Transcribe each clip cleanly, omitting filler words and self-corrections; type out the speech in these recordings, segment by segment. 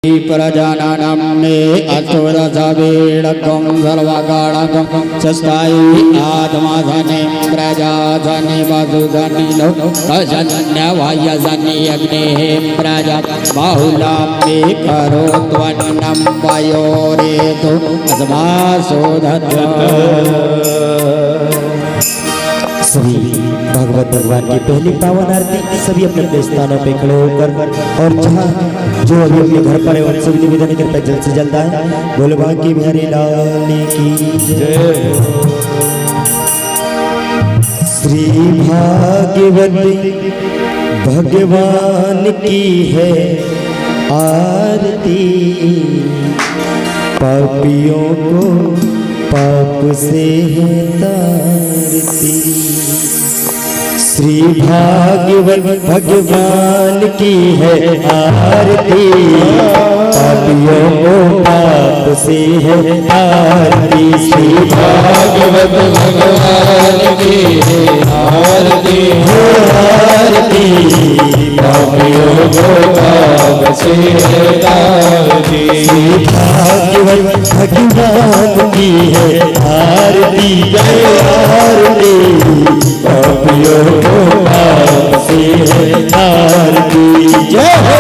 प्रजानानं मे असुरसवेडकं सर्वकाणकं सस्तायि आत्माधने प्रजाधने वसुधने लोकजन्यवायजने अग्नेः प्रजा बाहुलां मे करोत्वन्नं वयोरेतु अस्मासोधत्वा। सभी भगवत भगवान की पहली पावन आरती सभी अपने अपने स्थानों पे खड़े होकर और जहाँ जो अभी अपने घर पर है उन सभी निवेदन करके जल्द से जल्द आए। बोलो बांके बिहारी लाल की जय। श्री भागवती भगवान की है आरती, पापियों को पाप से है तारती। श्री भागवत भगवान की है आरती, पापियों को पाप से है तारती। श्री भागवत भगवान की है आरती, आरती पापियों को पाप से है तारती। श्री भागवत भगवान की है आरती, जय आरती पापियों को पाप से है तारती। जय हो।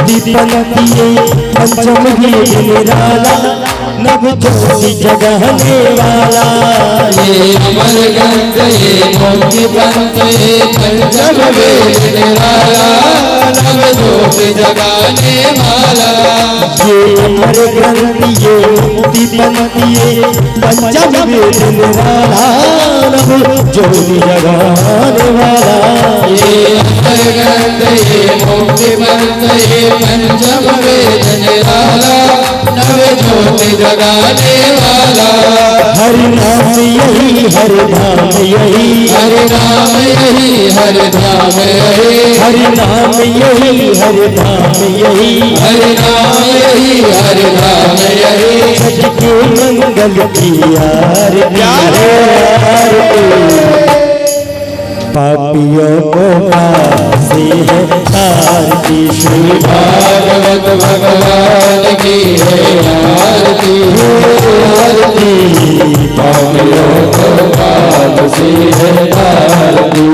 दीपनतिये पंचम ही निराला, नव ज्योति जगाने वाला। ये अमर ग्रंथ ये मोक्ति पंथ ये पंचम वेद निराला, नव ज्योति जगाने वाला। ये अमर ग्रंथ ये मुक्ति पंथ ये पंचम वेद निराला, नव ज्योति जगाने वाला। ये अमर ग्रंथ ये मोक्ति पंथ ये पंचम वेद निराला, नव ज्योति जगाने वाला। हरि नाम यही हरि धाम यही, हरि नाम यही हरि धाम यही, हरि नाम यही हरि धाम यही, हरि नाम यही हरि धाम यही। सबके मंगल की आरती, पापियों को पासे है तारती। श्री भागवत भगवान की है आरती, आरती पापियों को पाप से है तारती।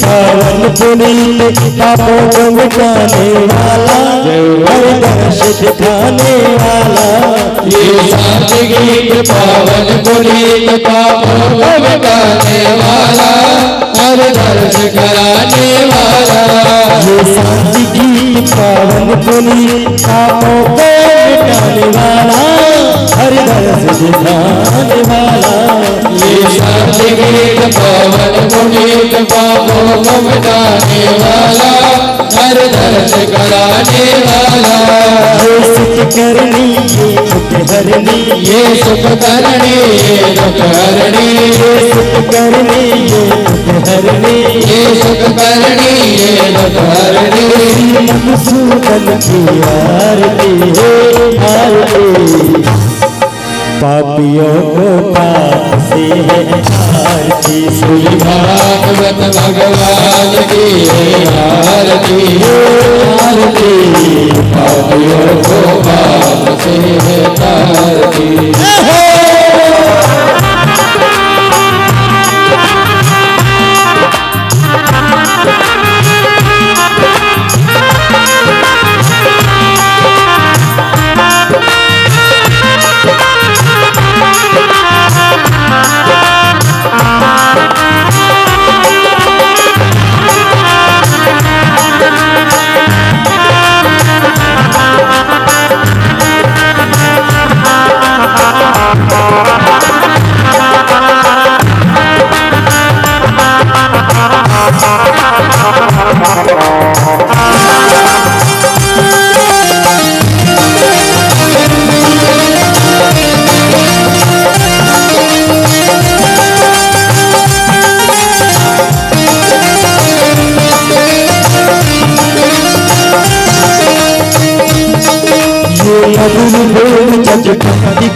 पावन पुनीत पापों को मिटाने वाला, हरि दर्श दिखाने वाला। ये शांति गीत पावन पुनीत पापों को मिटाने वाला, हरि दर्श कराने वाला। ये शांति गीत पावन पुनीत पापों को मिटाने वाला, हरि दर्श दिखाने वाला। ये शांति गीत पावन पुनीत पापों को मिटाने वाला, हर दर्श कराने वाला। ये सुख करनी ये दुख हरनी, ये सुख करनी ये दुख हरनी, ये सुख करनी ये दुख हरणी ये सुख करणी ये दुख हरणी मधुसूदन की आरती है आरती पापियों को पाप से है आरती श्री भागवत भगवान की आरती आरती पापियों को पाप से है तारती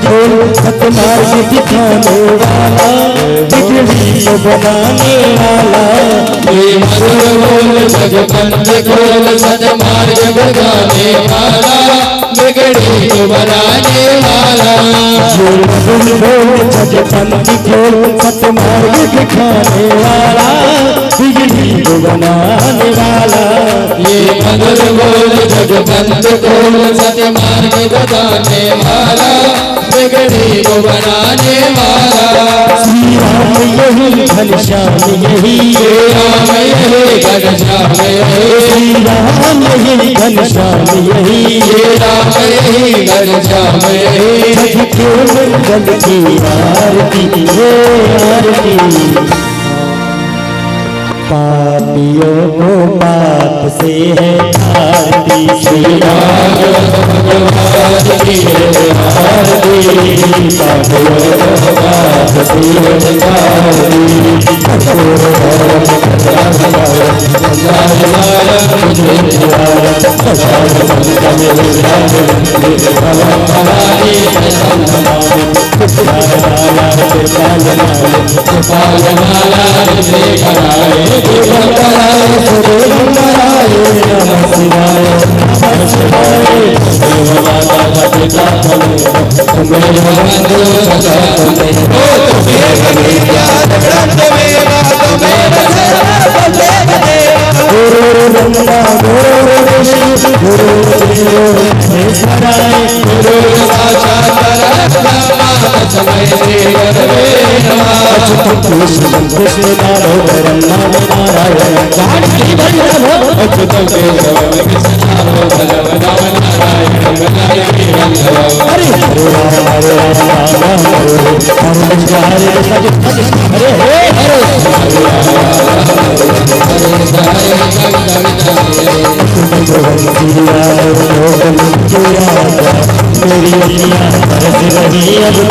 खोल सतमार्ग दिखाने वाला बिगड़ी को बनाने वाला ये मधुर बोल जगपंथ खोल सतमार्ग भगाने वाला बिगड़ी को बनाने वाला मधुर बोल जगपंथ खोल सतमार्ग दिखाने वाला बिगड़ी को बनाने वाला ये मधुर बोल जगपंथ खोल सतमार्ग भगाने वाला बिगड़ी को बनाने वाला श्री राम यही घनश्याम यही श्री राम यही घनश्याम यही श्री राम यही घनश्याम यही श्री राम यही घनश्याम यही जग के मंगल की आरती है आरती पापियों को पाप से है आरती श्री राम भगवान की आरती पापियों को पाप से है कृष्ण दामोदर नाम नारायण अच्युतं केशवं कृष्णनामो भगवन् नारायण नारायण हरे हरे राम हरे मेरी अखियाँ तरस रही अब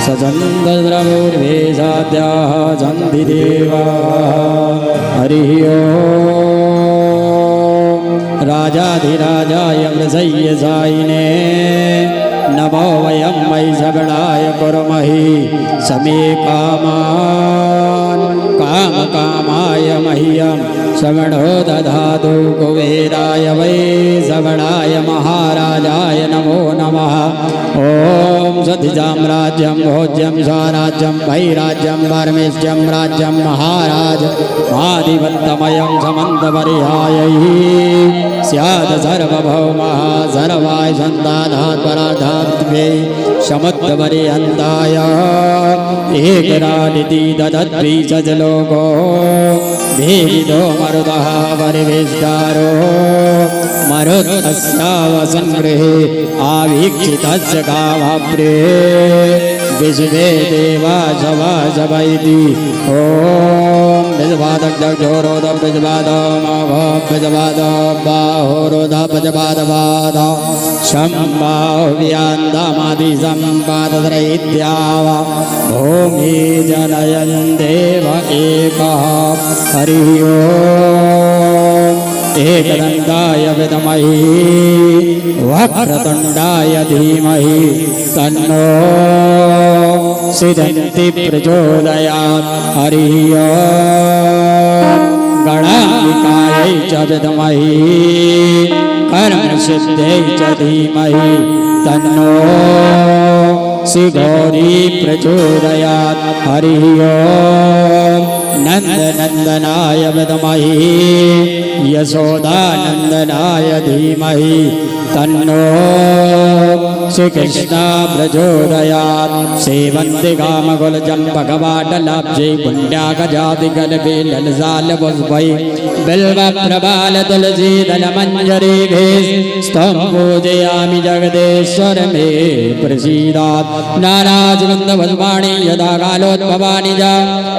सचन्दद्रवोर्वेशाद्याः सन्धिदेवा हरिः ओम् राजाधिराजाय वृषय्यसायिने नमो वयं वैशगणाय कुर्महि समे कामान् कामकामाय मह्यं सगणो दधातु कुबेराय वै सगणाय महाराजाय नमो नमो नमः। ॐ सतिजाम्राज्यं भोज्यं स्वराज्यं वैराज्यं परमेश्यं राज्यं महाराज आदिवत्तमयं समन्तपर्यायैः स्यात् सर्वभौमः सर्वाय सन्तानात् परार्थाद्वे समुद्रपर्यन्ताय एकरानिति ददद्विषजलोको भेदितो मरुतः परिवेष्टारो मरुतस्यावसङ्गृहे आवीक्षितस्य कामप्रे विश्वे देवासवासवैति ॐ विजवादग्धोरोध विजवाद बाहोरोध शम्बाव्यान्दमादि सम्पादत्रैत्याव भूमि जनयन् देव एकः हरिः ॐ एकदन्ताय विद्महे वक्रतुण्डाय धीमहि तन्नो सिद्धिः प्रचोदयात् हरिः ॐ गणाधिकायै च विद्महे कर्मसिद्ध्यै च धीमहि तन्नो श्रीगौरी प्रचोदयात् हरिः ॐ नन्दनन्दनाय विद्महे यशोदानन्दनाय धीमहि तन्नो श्रीकृष्ण प्रचोदयात् सेवन्ति कामकुलचम्पकवाटलाब्जै पुण्डाकजातिकल्पे ललसालपुष्पै बिल्वप्रबालतुलसीदलमञ्जरीभिः स्तं पूजयामि जगदेश्वर मे प्रसीदात् नानासुगन्धपुष्पाणि यदा कालोद्भवानि च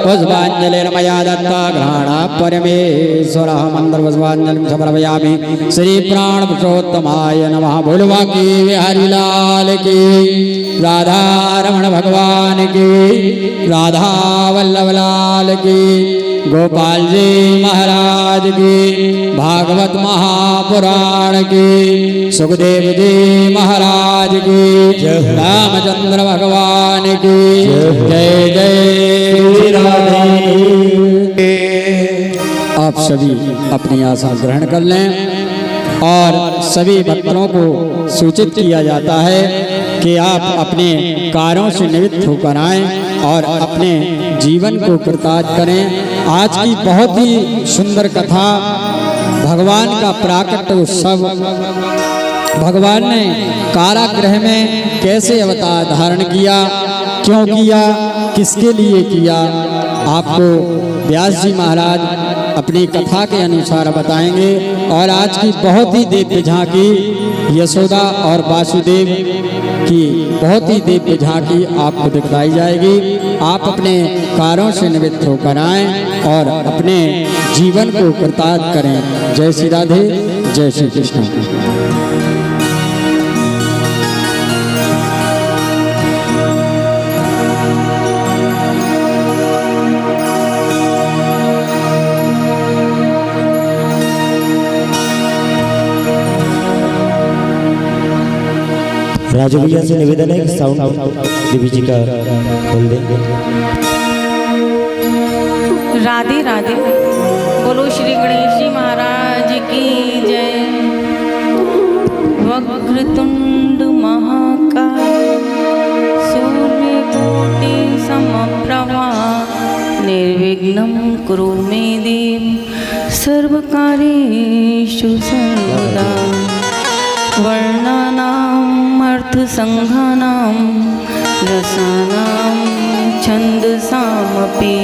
पुष्पाञ्जलिर्मया दत्ता घ्राणा परमेश्वरः मन्त्रपुष्पाञ्जलिं समर्पयामि श्रीप्राणपुरुषोत्तमाय नमः। बोलवा की हरिलाल की राधा रमण भगवान की राधा वल्लभ लाल की गोपाल जी महाराज की भागवत महापुराण की सुखदेव जी महाराज की रामचंद्र भगवान की जय जय राधे। आप सभी अपनी आसन ग्रहण कर लें और सभी भक्तों को सूचित किया जाता है कि आप अपने कार्यों से निवृत्त होकर आएं और अपने जीवन को कृतार्थ करें। आज की बहुत ही सुंदर कथा भगवान का प्राकट्य उत्सव, भगवान ने कारागृह में कैसे अवतार धारण किया, क्यों किया, किसके लिए किया, आपको व्यास जी महाराज अपनी कथा के अनुसार बताएंगे। और आज की बहुत ही दिव्य झांकी यशोदा और वासुदेव की बहुत ही दिव्य झांकी आपको दिखाई जाएगी। आप अपने कार्यों से निवृत्त होकर आएं और अपने जीवन को कृतार्थ करें। जय श्री राधे, जय श्री कृष्ण। राजू भैया से निवेदन है कि साउंड देवी जी का खोल देंगे। राधे राधे। बोलो श्री गणेश जी महाराज की जय। वक्रतुंड महाकाय सूर्यकोटि समप्रभा निर्विघ्नं कुरु मे देव सर्वकार्येषु सर्वदा। वर्णानाम् अर्थसंघानां रसानां छन्दसामपि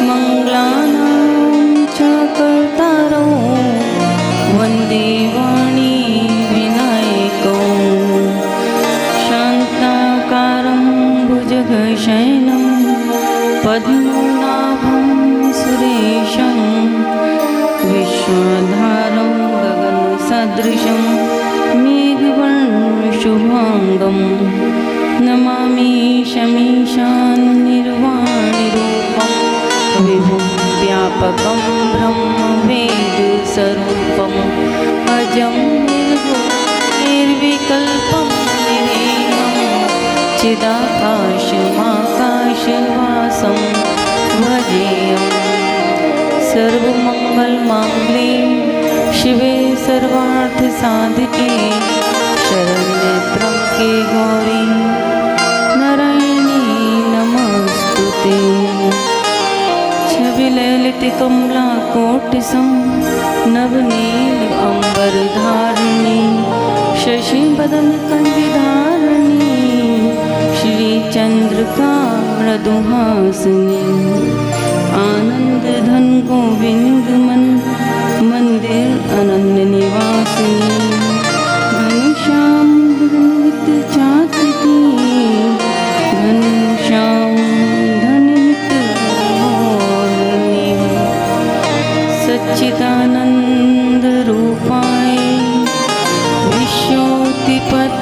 मङ्गलानां च कर्तारौ वन्दे वाणी विनायकौ। शान्ताकारं भुजगशयनं पद्मनाभं सुरेशं विश्वाधारं गगनसदृशं मेघवर्णशुभाङ्गं नमामि शमीशान् निर्वाणरूपं विभुं व्यापकं ब्रह्मवेदस्वरूपम् अजं निर्विकल्पं निरेमं चिदाकाशमाकाशवासं भजेयम्। सर्वमङ्गलमाङ्गल्ये शिवे सर्वार्थसाधिके शरण्ये त्र्यंबके गौरी नारायणी नमस्तुते छवि ललित कमला कोटिसं नवनील अंबरधारिणी शशि बदन कंदिधारिणी श्री चंद्रिका मृदुहासिनी आनंद धन गोविंद मन मंदिर अनन्य निवासिनी घनश्याम धनित चाकृति घनश्याम धनित मोहिनी सच्चिदानंद रूपाय विश्वोत्पत्त्यादि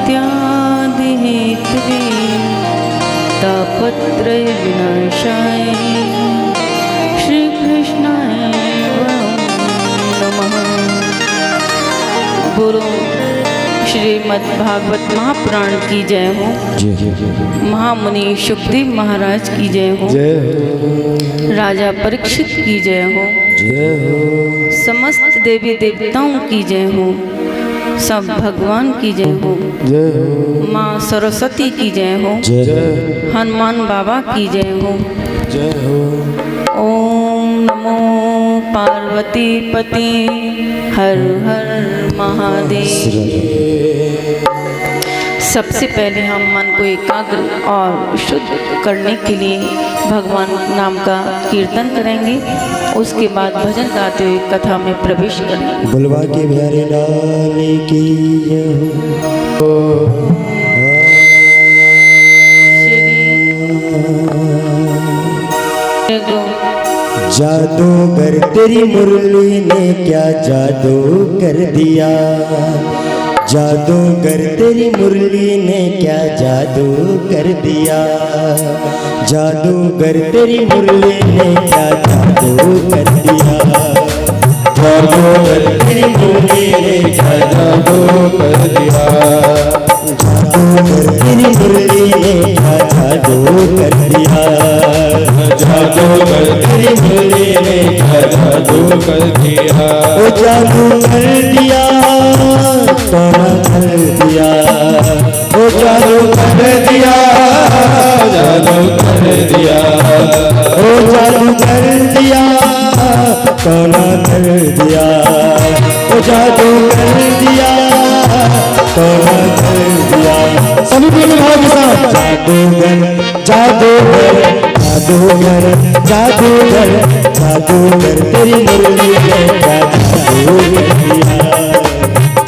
हेतवे तापत्रय विनाशाय श्री कृष्णाय नमः। बोलो श्रीमद् भागवत महापुराण की जय हो। महामुनि सुखदेव महाराज की जय हो। राजा परीक्षित की जय हो। समस्त देवी देवताओं की जय हो। सब भगवान की जय हो। माँ सरस्वती की जय हो। हनुमान बाबा की जय हो। ओम नमो पार्वती पति हर हर महादेव। सबसे पहले हम मन को एकाग्र और शुद्ध करने के लिए भगवान नाम का कीर्तन करेंगे। उसके बाद भजन गाते हुए कथा में प्रवेश करेंगे। बुलवा के प्यारे लाल की जय हो। जादूगर तेरी मुरली ने क्या जादू कर दिया। जादूगर तेरी मुरली ने क्या जादू कर दिया। जादूगर तेरी मुरली ने क्या जादू कर दिया। जादूगर तेरी मुरली ने क्या जादू कर दिया। जादूगर तेरी मुरली ने क्या जादू कर दिया। जादूगर तेरी मुरली ने क्या जादू कर दिया। ओ जादू कर दिया तोड़ा कर दिया। ओ जादू कर दिया जादू कर दिया। ओ जादू कर दिया तोड़ा कर दिया। ओ जादू कर दिया तोड़ा कर दिया। सभी बोलो भाव के साथ जादूगर जादूगर जादूगर जादूगर जादूगर तेरी मुरली ने क्या जादू कर दिया।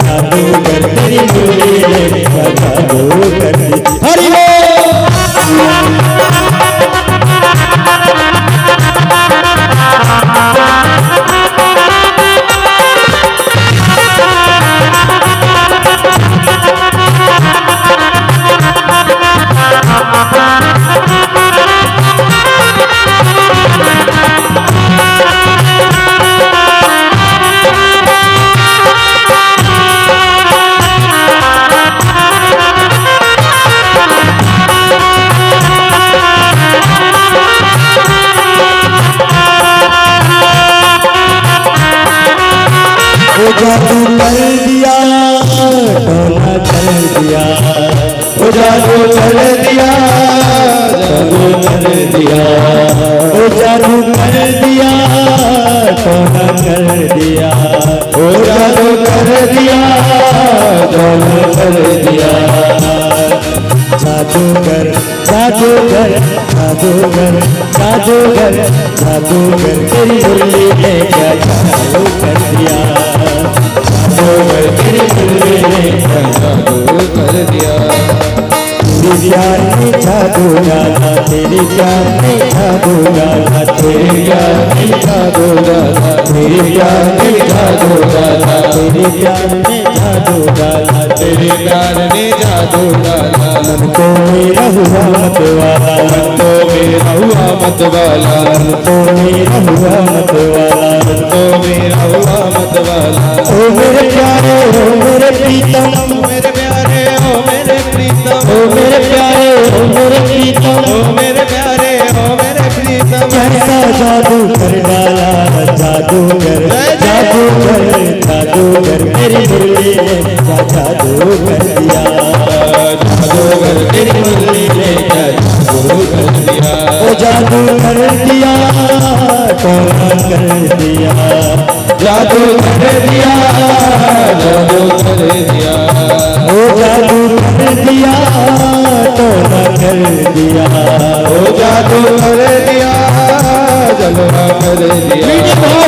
जादूगर तेरी मुरली ने क्या जादू कर दिया। हरि बोल। जादू कर दिया टोना कर दिया। ओ जादू कर दिया जादू कर दिया। ओ जादू कर दिया टोना कर दिया। ओ जादू कर दिया जादू कर दिया। जादूगर जादूगर जादूगर जादूगर जादूगर तेरी मुरली ने क्या जादू कर दिया। जादूगर तेरी मुरली ने क्या जादू कर दिया। तेरी प्यार ने जादू डाला। तेरी प्यार ने जादू डाला। तेरे प्यार ने जादू डाला। तेरे प्यार ने जादू डाला। तेरे प्यार ने जादू डाला। तेरे प्यार ने जादू डाला। मन को मेरा हुआ मत वाला। मन तो मेरा हुआ मत वाला। मन को मेरा हुआ मत वाला। मन तो मेरा हुआ मत वाला। ओ मेरे प्यारे ओ मेरे प्रीतम। मेरे प्यारे ओ मेरे प्रीतम। ओ मेरे प्यारे ओ मेरे प्रीतम। ओ मेरे प्यारे ओ मेरे प्रीतम। कैसा जादू कर डाला। जादूगर जादूगर जादूगर मेरी मुरली ने क्या जादू कर दिया। जादूगर तेरी मुरली ने क्या जादू कर दिया। ओ जादू कर दिया टोना कर दिया, जादू कर दिया, जादू कर दिया, ओ जादू कर दिया टोना कर दिया, ओ जादू कर दिया, जलवा कर दिया।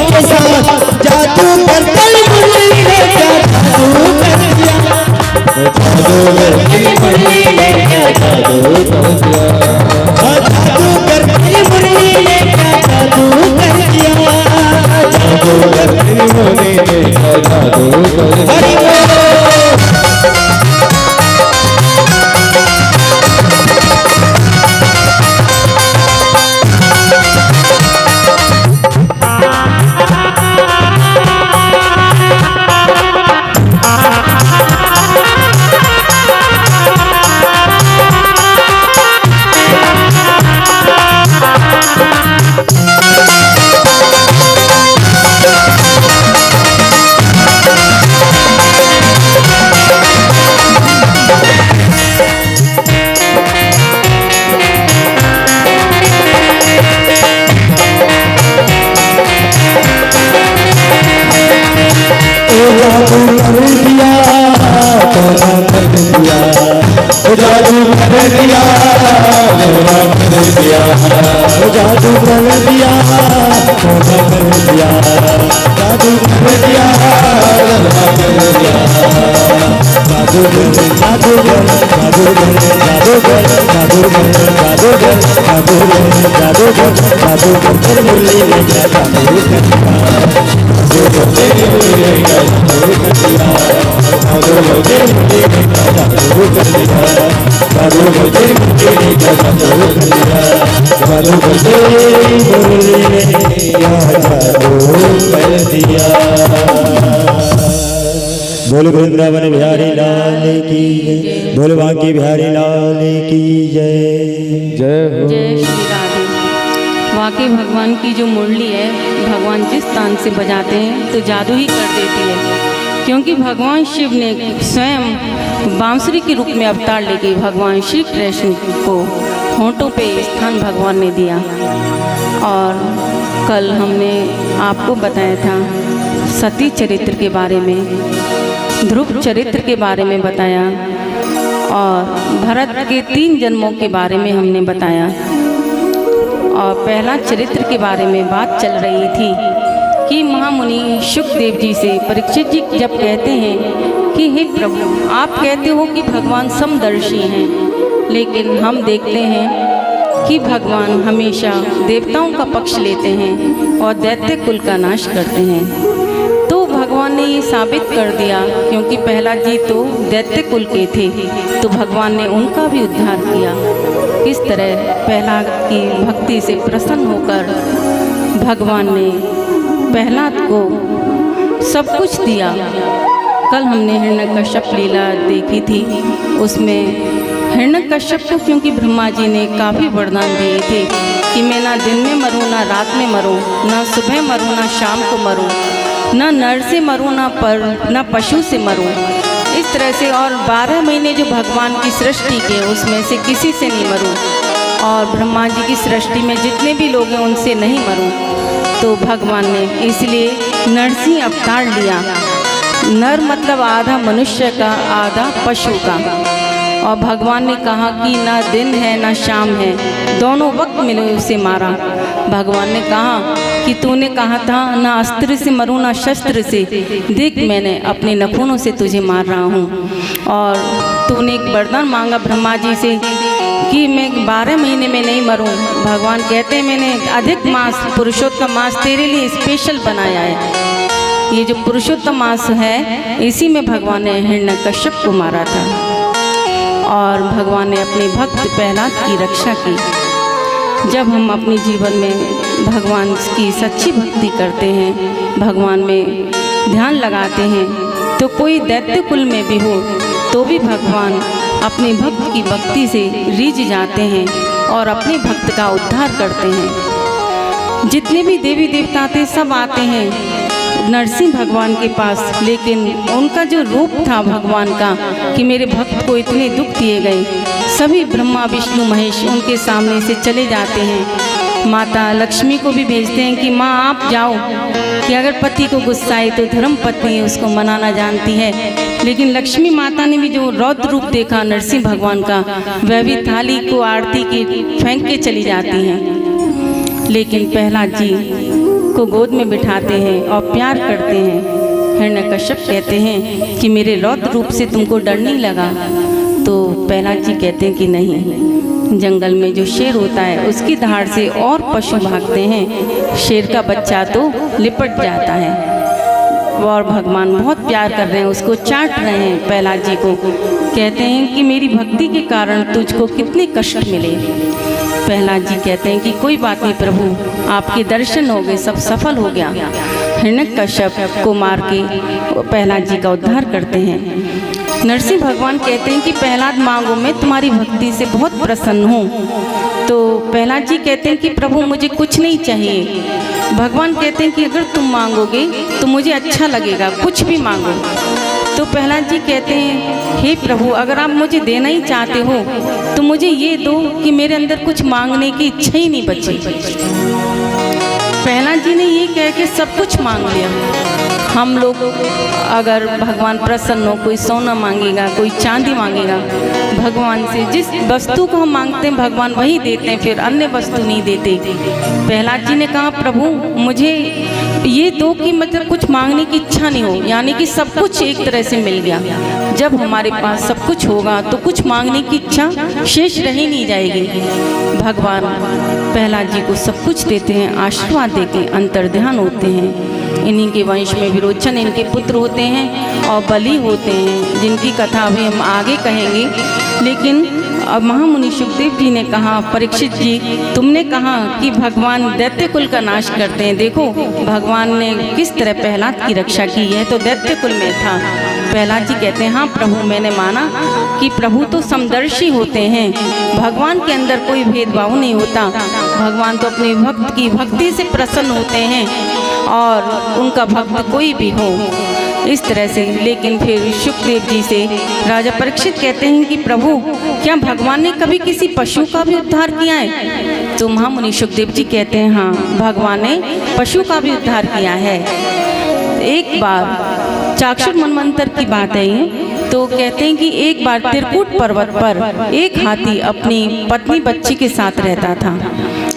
के साथ जादू कर मुरली ने क्या जादू कर दिया, जादूगर तेरी मुरली ने क्या जादू कर दिया। जादू कर मुरली ने क्या जादू कर दिया, जादूगर तेरी मुरली ने क्या जादू कर दिया। जादू कर दिया टोना कर दिया, जादू कर दिया टोना कर दिया, जादू कर दिया टोना कर दिया, जादूगर जादूगर जादूगर जादूगर जादूगर जादूगर जादूगर जादूगर जादूगर तेरी मुरली ने क्या जादू कर दिया, तेरी मुरली ने क्या जादू कर दिया। जादूगर तेरी मुरली ने क्या जादू कर दिया। जादूगर तेरी मुरली ने क्या जादू कर दिया। जादूगर तेरी मुरली ने क्या जादू कर दिया। बोल वृंदावन बिहारी लाल की जय, बोल बांके बिहारी लाल की जय। जय हो। जय श्री राधे। वाकई भगवान की जो मुरली है, भगवान जिस तान से बजाते हैं तो जादू ही कर देती है, क्योंकि भगवान शिव ने स्वयं बांसुरी के रूप में अवतार लेके भगवान श्री कृष्ण को होंठों पे स्थान भगवान ने दिया। और कल हमने आपको बताया था सती चरित्र के बारे में, ध्रुव चरित्र के बारे में बताया, और भरत के 3 जन्मों के बारे में हमने बताया। और पहला चरित्र के बारे में बात चल रही थी कि महामुनि शुकदेव जी से परीक्षित जी जब कहते हैं कि हे प्रभु, आप कहते हो कि भगवान समदर्शी हैं, लेकिन हम देखते हैं कि भगवान हमेशा देवताओं का पक्ष लेते हैं और दैत्य कुल का नाश करते हैं। तो भगवान ने ये साबित कर दिया, क्योंकि पहला जी तो दैत्य कुल के थे, तो भगवान ने उनका भी उद्धार किया। किस तरह प्रहलाद की भक्ति से प्रसन्न होकर भगवान ने प्रहलाद को सब कुछ दिया। कल हमने हिरण्यकश्यप लीला देखी थी, उसमें हिरण्यकश्यप को क्योंकि ब्रह्मा जी ने काफ़ी वरदान दिए थे कि मैं ना दिन में मरूं ना रात में मरूं, ना सुबह मरूं ना शाम को मरूं, ना नर से मरूं ना पशु से मरूं, इस तरह से। और 12 महीने जो भगवान की सृष्टि के उसमें से किसी से नहीं मरूं, और ब्रह्मा जी की सृष्टि में जितने भी लोग हैं उनसे नहीं मरूं। तो भगवान ने इसलिए नरसिंह अवतार लिया। नर मतलब आधा मनुष्य का आधा पशु का। और भगवान ने कहा कि ना दिन है ना शाम है, दोनों वक्त मिले उसे मारा। भगवान ने कहा कि तूने कहा था ना अस्त्र से मरूं ना शस्त्र से, देख मैंने अपने नखूनों से तुझे मार रहा हूँ। और तूने एक वरदान मांगा ब्रह्मा जी से कि मैं 12 महीने में नहीं मरूं। भगवान कहते हैं मैंने अधिक मास, पुरुषोत्तम मास तेरे लिए स्पेशल बनाया है। ये जो पुरुषोत्तम मास है, इसी में भगवान ने हिरण्यकश्यप को मारा था। और भगवान ने अपने भक्त प्रहलाद की रक्षा की। जब हम अपने जीवन में भगवान की सच्ची भक्ति करते हैं, भगवान में ध्यान लगाते हैं, तो कोई दैत्य कुल में भी हो तो भी भगवान अपने भक्त की भक्ति से रीझ जाते हैं और अपने भक्त का उद्धार करते हैं। जितने भी देवी देवता थे सब आते हैं नरसिंह भगवान के पास, लेकिन उनका जो रूप था भगवान का कि मेरे भक्त को इतने दुख दिए गए, सभी ब्रह्मा विष्णु महेश उनके सामने से चले जाते हैं। माता लक्ष्मी को भी भेजते हैं कि माँ आप जाओ, कि अगर पति को गुस्सा आए तो धर्म पत्नी उसको मनाना जानती है। लेकिन लक्ष्मी माता ने भी जो रौद्र रूप देखा नरसिंह भगवान का, वह भी थाली को आरती की फेंक के चली जाती हैं। लेकिन प्रहलाद जी को गोद में बिठाते हैं और प्यार करते हैं। हिरण्यकश्यप कहते हैं कि मेरे रौद्र रूप से तुमको डर नहीं लगा? तो प्रहलाद जी कहते हैं कि नहीं, जंगल में जो शेर होता है उसकी धाड़ से और पशु भागते हैं, शेर का बच्चा तो लिपट जाता है। और भगवान बहुत प्यार कर रहे हैं, उसको चाट रहे हैं प्रहलाद जी को। कहते हैं कि मेरी भक्ति के कारण तुझको कितने कष्ट मिले। प्रहलाद जी कहते हैं कि कोई बात नहीं प्रभु, आपके दर्शन हो गए, सब सफल हो गया। हिरण्यकश्यप को मार के प्रहलाद जी का उद्धार करते हैं। नरसिंह भगवान कहते हैं कि प्रहलाद मांगो, मैं तुम्हारी भक्ति से बहुत प्रसन्न हूँ। तो प्रहलाद जी कहते हैं कि प्रभु मुझे कुछ नहीं चाहिए। भगवान कहते हैं कि अगर तुम मांगोगे तो मुझे अच्छा लगेगा, कुछ भी मांगो। तो प्रहलाद जी कहते हैं हे प्रभु, अगर आप मुझे देना ही चाहते हो तो मुझे ये दो कि मेरे अंदर कुछ मांगने की इच्छा ही नहीं बची। प्रहलाद जी ने ये कह के सब कुछ मांग लिया। हम लोग अगर भगवान प्रसन्न हो, कोई सोना मांगेगा, कोई चांदी मांगेगा, भगवान से जिस वस्तु को हम मांगते हैं भगवान वही देते हैं, फिर अन्य वस्तु नहीं देते। प्रहलाद जी ने कहा प्रभु मुझे ये दो कि मतलब कुछ मांगने की इच्छा नहीं हो, यानी कि सब कुछ एक तरह से मिल गया। जब हमारे पास सब कुछ होगा तो कुछ मांगने की इच्छा शेष रह ही नहीं जाएगी। भगवान प्रहलाद जी को सब कुछ देते हैं, आशीर्वाद देके अंतर्ध्यान होते हैं। इन्हीं के वंश में विरोचन इनके पुत्र होते हैं और बलि होते हैं, जिनकी कथा अभी हम आगे कहेंगे। लेकिन अब महामुनि सुखदेव जी ने कहा परीक्षित जी, तुमने कहा कि भगवान दैत्य कुल का नाश करते हैं, देखो भगवान ने किस तरह प्रहलाद की रक्षा की है, तो दैत्य कुल में था। प्रहलाद जी कहते हैं हाँ प्रभु, मैंने माना कि प्रभु तो समदर्शी होते हैं, भगवान के अंदर कोई भेदभाव नहीं होता। भगवान तो अपने भक्त की भक्ति से प्रसन्न होते हैं और उनका भक्त कोई भी हो, इस तरह से। लेकिन फिर सुखदेव जी से राजा परीक्षित कहते हैं कि प्रभु क्या भगवान ने कभी किसी पशु का भी उद्धार किया है? तो महामुनि सुखदेव जी कहते हैं हाँ, भगवान ने पशु का भी उद्धार किया है। एक बार चाक्षुर मनवंतर की बात है ये, तो कहते हैं कि एक बार त्रिकूट पर्वत पर एक हाथी अपनी पत्नी बच्ची के साथ रहता था।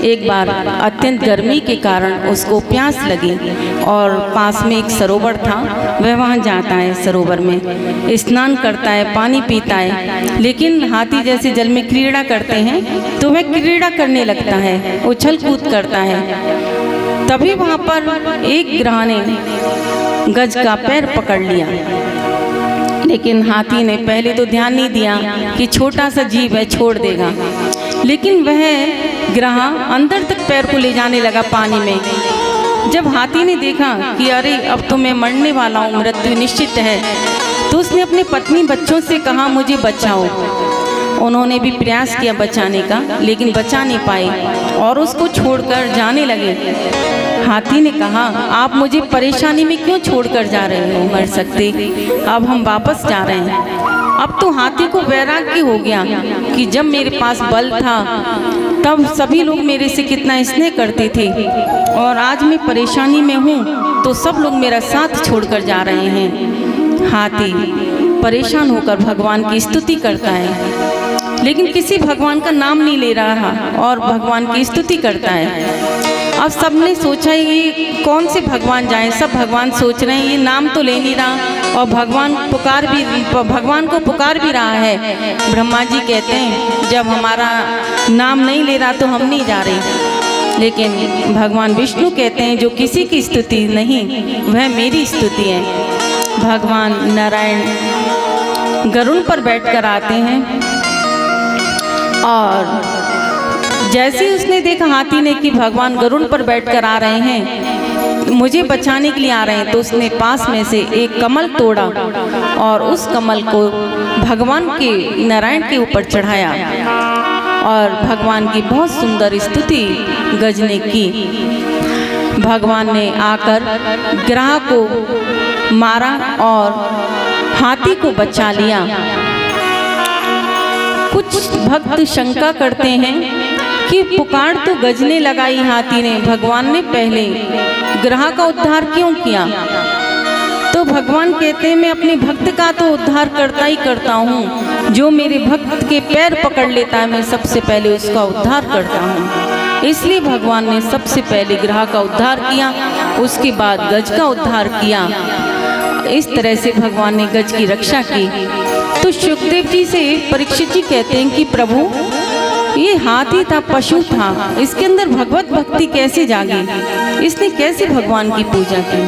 एक बार अत्यंत गर्मी के कारण उसको प्यास लगी और पास में एक सरोवर था, वह वहाँ जाता है, सरोवर में स्नान करता है, पानी पीता है। लेकिन हाथी जैसे जल में क्रीड़ा करते हैं तो वह क्रीड़ा करने लगता है, उछल कूद करता है। तभी वहाँ पर एक ग्राह ने गज का पैर पकड़ लिया, लेकिन हाथी ने पहले तो ध्यान नहीं दिया कि छोटा सा जीव है, छोड़ देगा। लेकिन वह ग्राह अंदर तक पैर को ले जाने लगा पानी में। जब हाथी ने देखा कि अरे अब तो मैं मरने वाला हूँ, मृत्यु निश्चित है, तो उसने अपने पत्नी बच्चों से कहा मुझे बचाओ। उन्होंने भी प्रयास किया बचाने का, लेकिन बचा नहीं पाए और उसको छोड़कर जाने लगे। हाथी ने कहा आप मुझे परेशानी में क्यों छोड़कर जा रहे हो, मर सकते, अब हम वापस जा रहे हैं। अब तो हाथी को वैराग्य हो गया कि जब मेरे पास बल था तब सभी लोग मेरे से कितना स्नेह करते थे और आज मैं परेशानी में हूँ तो सब लोग मेरा साथ छोड़कर जा रहे हैं। हाथी परेशान होकर भगवान की स्तुति करता है, लेकिन किसी भगवान का नाम नहीं ले रहा और भगवान की स्तुति करता है। अब सबने सोचा ये कौन से भगवान जाएं, सब भगवान सोच रहे हैं ये नाम तो ले नहीं रहा और भगवान को पुकार भी रहा है। ब्रह्मा जी कहते हैं जब हमारा नाम नहीं ले रहा तो हम नहीं जा रहे। लेकिन भगवान विष्णु कहते हैं जो किसी की स्तुति नहीं वह मेरी स्तुति है। भगवान नारायण गरुड़ पर बैठकर आते हैं और जैसे ही उसने देखा हाथी ने कि भगवान गरुड़ पर बैठकर आ रहे हैं, मुझे बचाने के लिए आ रहे हैं, तो उसने पास में से एक कमल तोड़ा और उस कमल को भगवान के नारायण के ऊपर चढ़ाया और भगवान की बहुत सुंदर स्तुति गज ने की। भगवान ने आकर ग्रह को मारा और हाथी को बचा लिया। कुछ भक्त शंका करते हैं कि पुकार तो गजने लगाई हाथी ने, भगवान ने पहले ग्रह का उद्धार क्यों किया? तो भगवान कहते हैं मैं अपने भक्त का तो उद्धार करता ही करता हूँ, जो मेरे भक्त के पैर पकड़ लेता है मैं सबसे पहले उसका उद्धार करता हूँ। इसलिए भगवान ने सबसे पहले ग्रह का उद्धार किया, उसके बाद गज का उद्धार किया। इस तरह से भगवान ने गज की रक्षा की। तो सुखदेव जी से परीक्षित जी कहते हैं कि प्रभु ये हाथी था, पशु था, इसके अंदर भगवत भक्ति कैसे जागी, इसने कैसे भगवान की पूजा की?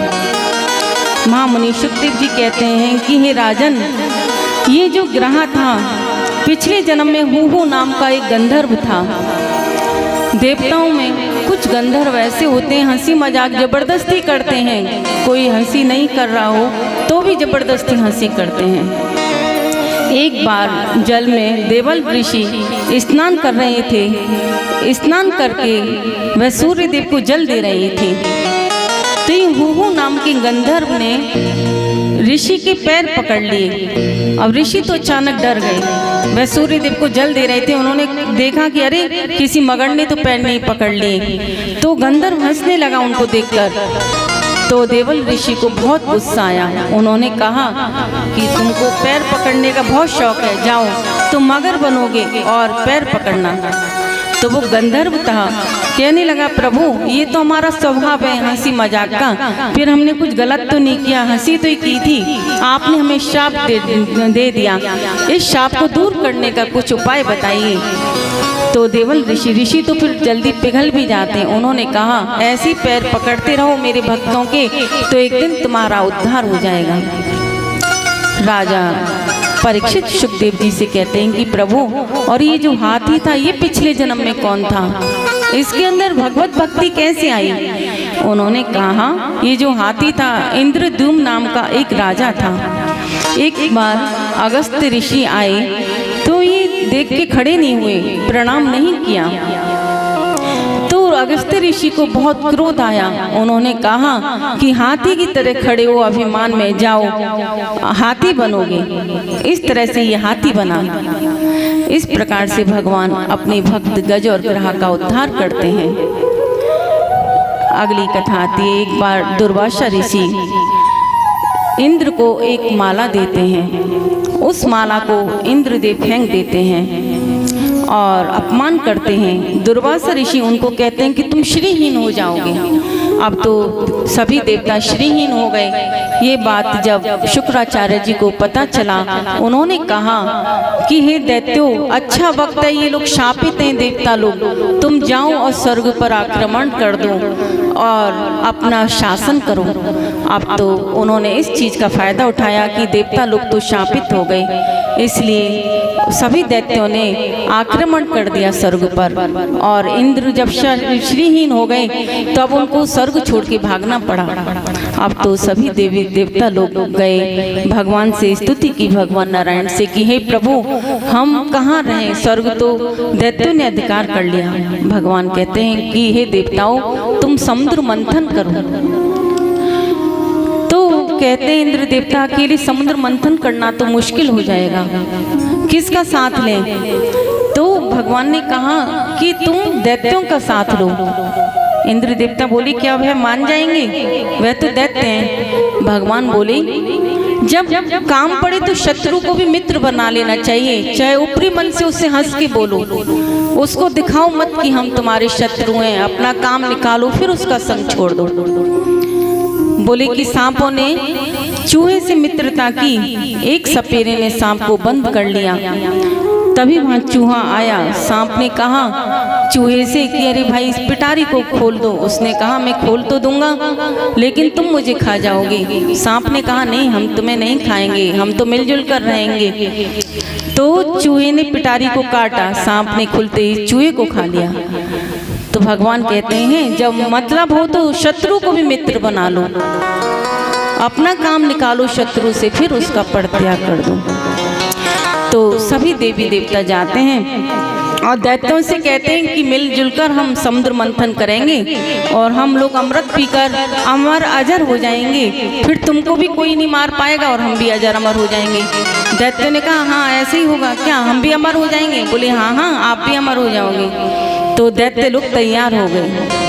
महामुनि सुखदेव जी कहते हैं कि हे राजन, ये जो ग्रह था पिछले जन्म में हुहु नाम का एक गंधर्व था। देवताओं में कुछ गंधर्व ऐसे होते हैं हंसी मजाक जबरदस्ती करते हैं, कोई हंसी नहीं कर रहा हो तो भी जबरदस्ती हंसी करते हैं। एक बार जल में देवल ऋषि स्नान कर रहे थे, स्नान करके वह सूर्य देव को जल दे रहे थे। तो ये हुहु नाम के गंधर्व ने ऋषि के पैर पकड़ लिए। अब ऋषि तो अचानक डर गए, वह सूर्य देव को जल दे रहे थे, उन्होंने देखा कि अरे किसी मगर ने तो पैर नहीं पकड़ लिए। तो गंधर्व हंसने लगा उनको देखकर। तो देवल ऋषि को बहुत गुस्सा आया। उन्होंने कहा कि तुमको पैर पकड़ने का बहुत शौक है, जाओ तुम मगर बनोगे और पैर पकड़ना। तो वो गंधर्व था, कहने लगा प्रभु ये तो हमारा स्वभाव है हंसी मजाक का, फिर हमने कुछ गलत तो नहीं किया, हंसी तो ही की थी, आपने हमें शाप दे दिया, इस शाप को दूर करने का कुछ उपाय बताइए। तो देवल ऋषि तो फिर जल्दी पिघल भी जाते हैं। उन्होंने कहा ऐसे पैर पकड़ते रहो मेरे भक्तों के, तो एक दिन तुम्हारा उद्धार हो जाएगा। राजा परीक्षित सुखदेव जी से कहते हैं कि प्रभु और ये जो हाथी था ये पिछले जन्म में कौन था, इसके अंदर भगवत भक्ति कैसे आई? उन्होंने कहा ये जो हाथी था इंद्रद्युम्न नाम का एक राजा था। एक बार अगस्त ऋषि आए तो ये देख के खड़े नहीं हुए, प्रणाम नहीं किया। तो अगस्त ऋषि को बहुत क्रोध आया। उन्होंने कहा कि हाथी की तरह खड़े हो, अभिमान में जाओ हाथी बनोगे। इस तरह से ये हाथी बना। इस प्रकार से भगवान अपने भक्त गज और ग्रह का उद्धार करते हैं। अगली कथा आती है। एक बार दुर्वासा ऋषि इंद्र को एक माला देते हैं। उस माला को इंद्रदेव फेंक देते हैं और अपमान करते हैं। दुर्वासा ऋषि उनको कहते हैं कि तुम श्रीहीन हो जाओगे। अब तो सभी देवता श्रीहीन हो गए। ये बात जब शुक्राचार्य जी को पता चला, उन्होंने कहा कि हे दैत्यो, अच्छा वक्त है, ये लोग शापित हैं देवता लोग, तुम जाओ और स्वर्ग पर आक्रमण कर दो और अपना शासन करो। अब तो उन्होंने इस चीज़ का फायदा उठाया कि देवता लोग तो शापित हो गए, इसलिए सभी दैत्यों ने आक्रमण कर दिया स्वर्ग पर। और इंद्र जब श्रीहीन हो गए तो अब उनको स्वर्ग छोड़ के भागना पड़ा। अब तो सभी देवी देवता लोग गए, भगवान से स्तुति की, भगवान नारायण से कि हे प्रभु हम कहाँ रहें, स्वर्ग तो दैत्यों ने अधिकार कर लिया। भगवान कहते हैं कि हे देवताओं तुम समुद्र मंथन करो। तो कहते हैं इंद्र देवता अकेले समुद्र मंथन करना तो मुश्किल हो जाएगा, किसका साथ लें? तो भगवान ने कहा कि तुम दैत्यों का साथ लो। इंद्र देवता बोले क्या वह मान जाएंगे, वह तो दैत्य हैं। भगवान बोले जब काम पड़े तो शत्रु को भी मित्र बना लेना चाहिए, चाहे ऊपरी मन से उससे हंस के बोलो, उसको दिखाओ मत कि हम तुम्हारे शत्रु हैं, अपना काम निकालो फिर उसका संग छोड़ दो। बोले कि सांपों ने चूहे से मित्रता की, एक सपेरे ने सांप को बंद कर लिया। तभी वहाँ चूहा आया। सांप ने कहा चूहे से कि अरे भाई इस पिटारी को खोल दो। उसने कहा मैं खोल तो दूंगा लेकिन तुम मुझे खा जाओगे। सांप ने कहा नहीं, हम तुम्हें नहीं खाएंगे, हम तो मिलजुल कर रहेंगे। तो चूहे ने पिटारी को काटा, सांप ने खुलते ही चूहे को खा लिया। तो भगवान कहते हैं जब मतलब हो तो शत्रु को भी मित्र बना लो, अपना काम निकालो शत्रु से, फिर उसका परित्याग कर दो। तो सभी देवी देवता जाते हैं और दैत्यों से कहते हैं कि मिलजुल कर हम समुद्र मंथन करेंगे और हम लोग अमृत पीकर अमर अजर हो जाएंगे, फिर तुमको भी कोई नहीं मार पाएगा और हम भी अजर अमर हो जाएंगे। दैत्य ने कहा हाँ ऐसे ही होगा क्या, हम भी अमर हो जाएंगे? बोले हाँ हाँ आप भी अमर हो जाओगे। तो दैत्य लोग तैयार हो गए।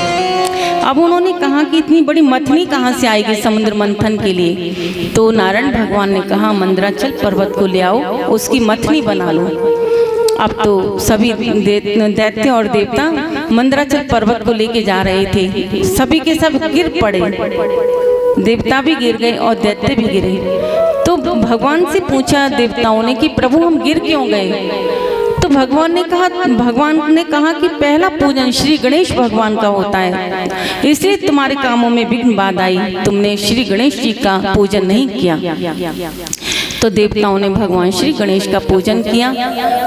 अब उन्होंने कहा कि इतनी बड़ी मथनी कहाँ से आएगी समुद्र मंथन के लिए? तो नारायण भगवान ने कहा मंदराचल पर्वत को ले आओ, उसकी मथनी बना लो। अब तो सभी दैत्य और देवता मंदराचल पर्वत को लेके जा रहे थे, सभी के सब गिर पड़े, देवता भी गिर गए और दैत्य भी गिरे। तो भगवान से पूछा देवताओं ने कि प्रभु हम गिर क्यों गए? तो भगवान ने कहा कि पहला पूजन श्री गणेश भगवान का होता है, इसलिए तुम्हारे कामों में विघ्न बाधा आई, तुमने श्री गणेश जी का पूजन नहीं किया। तो देवताओं ने भगवान श्री गणेश का पूजन किया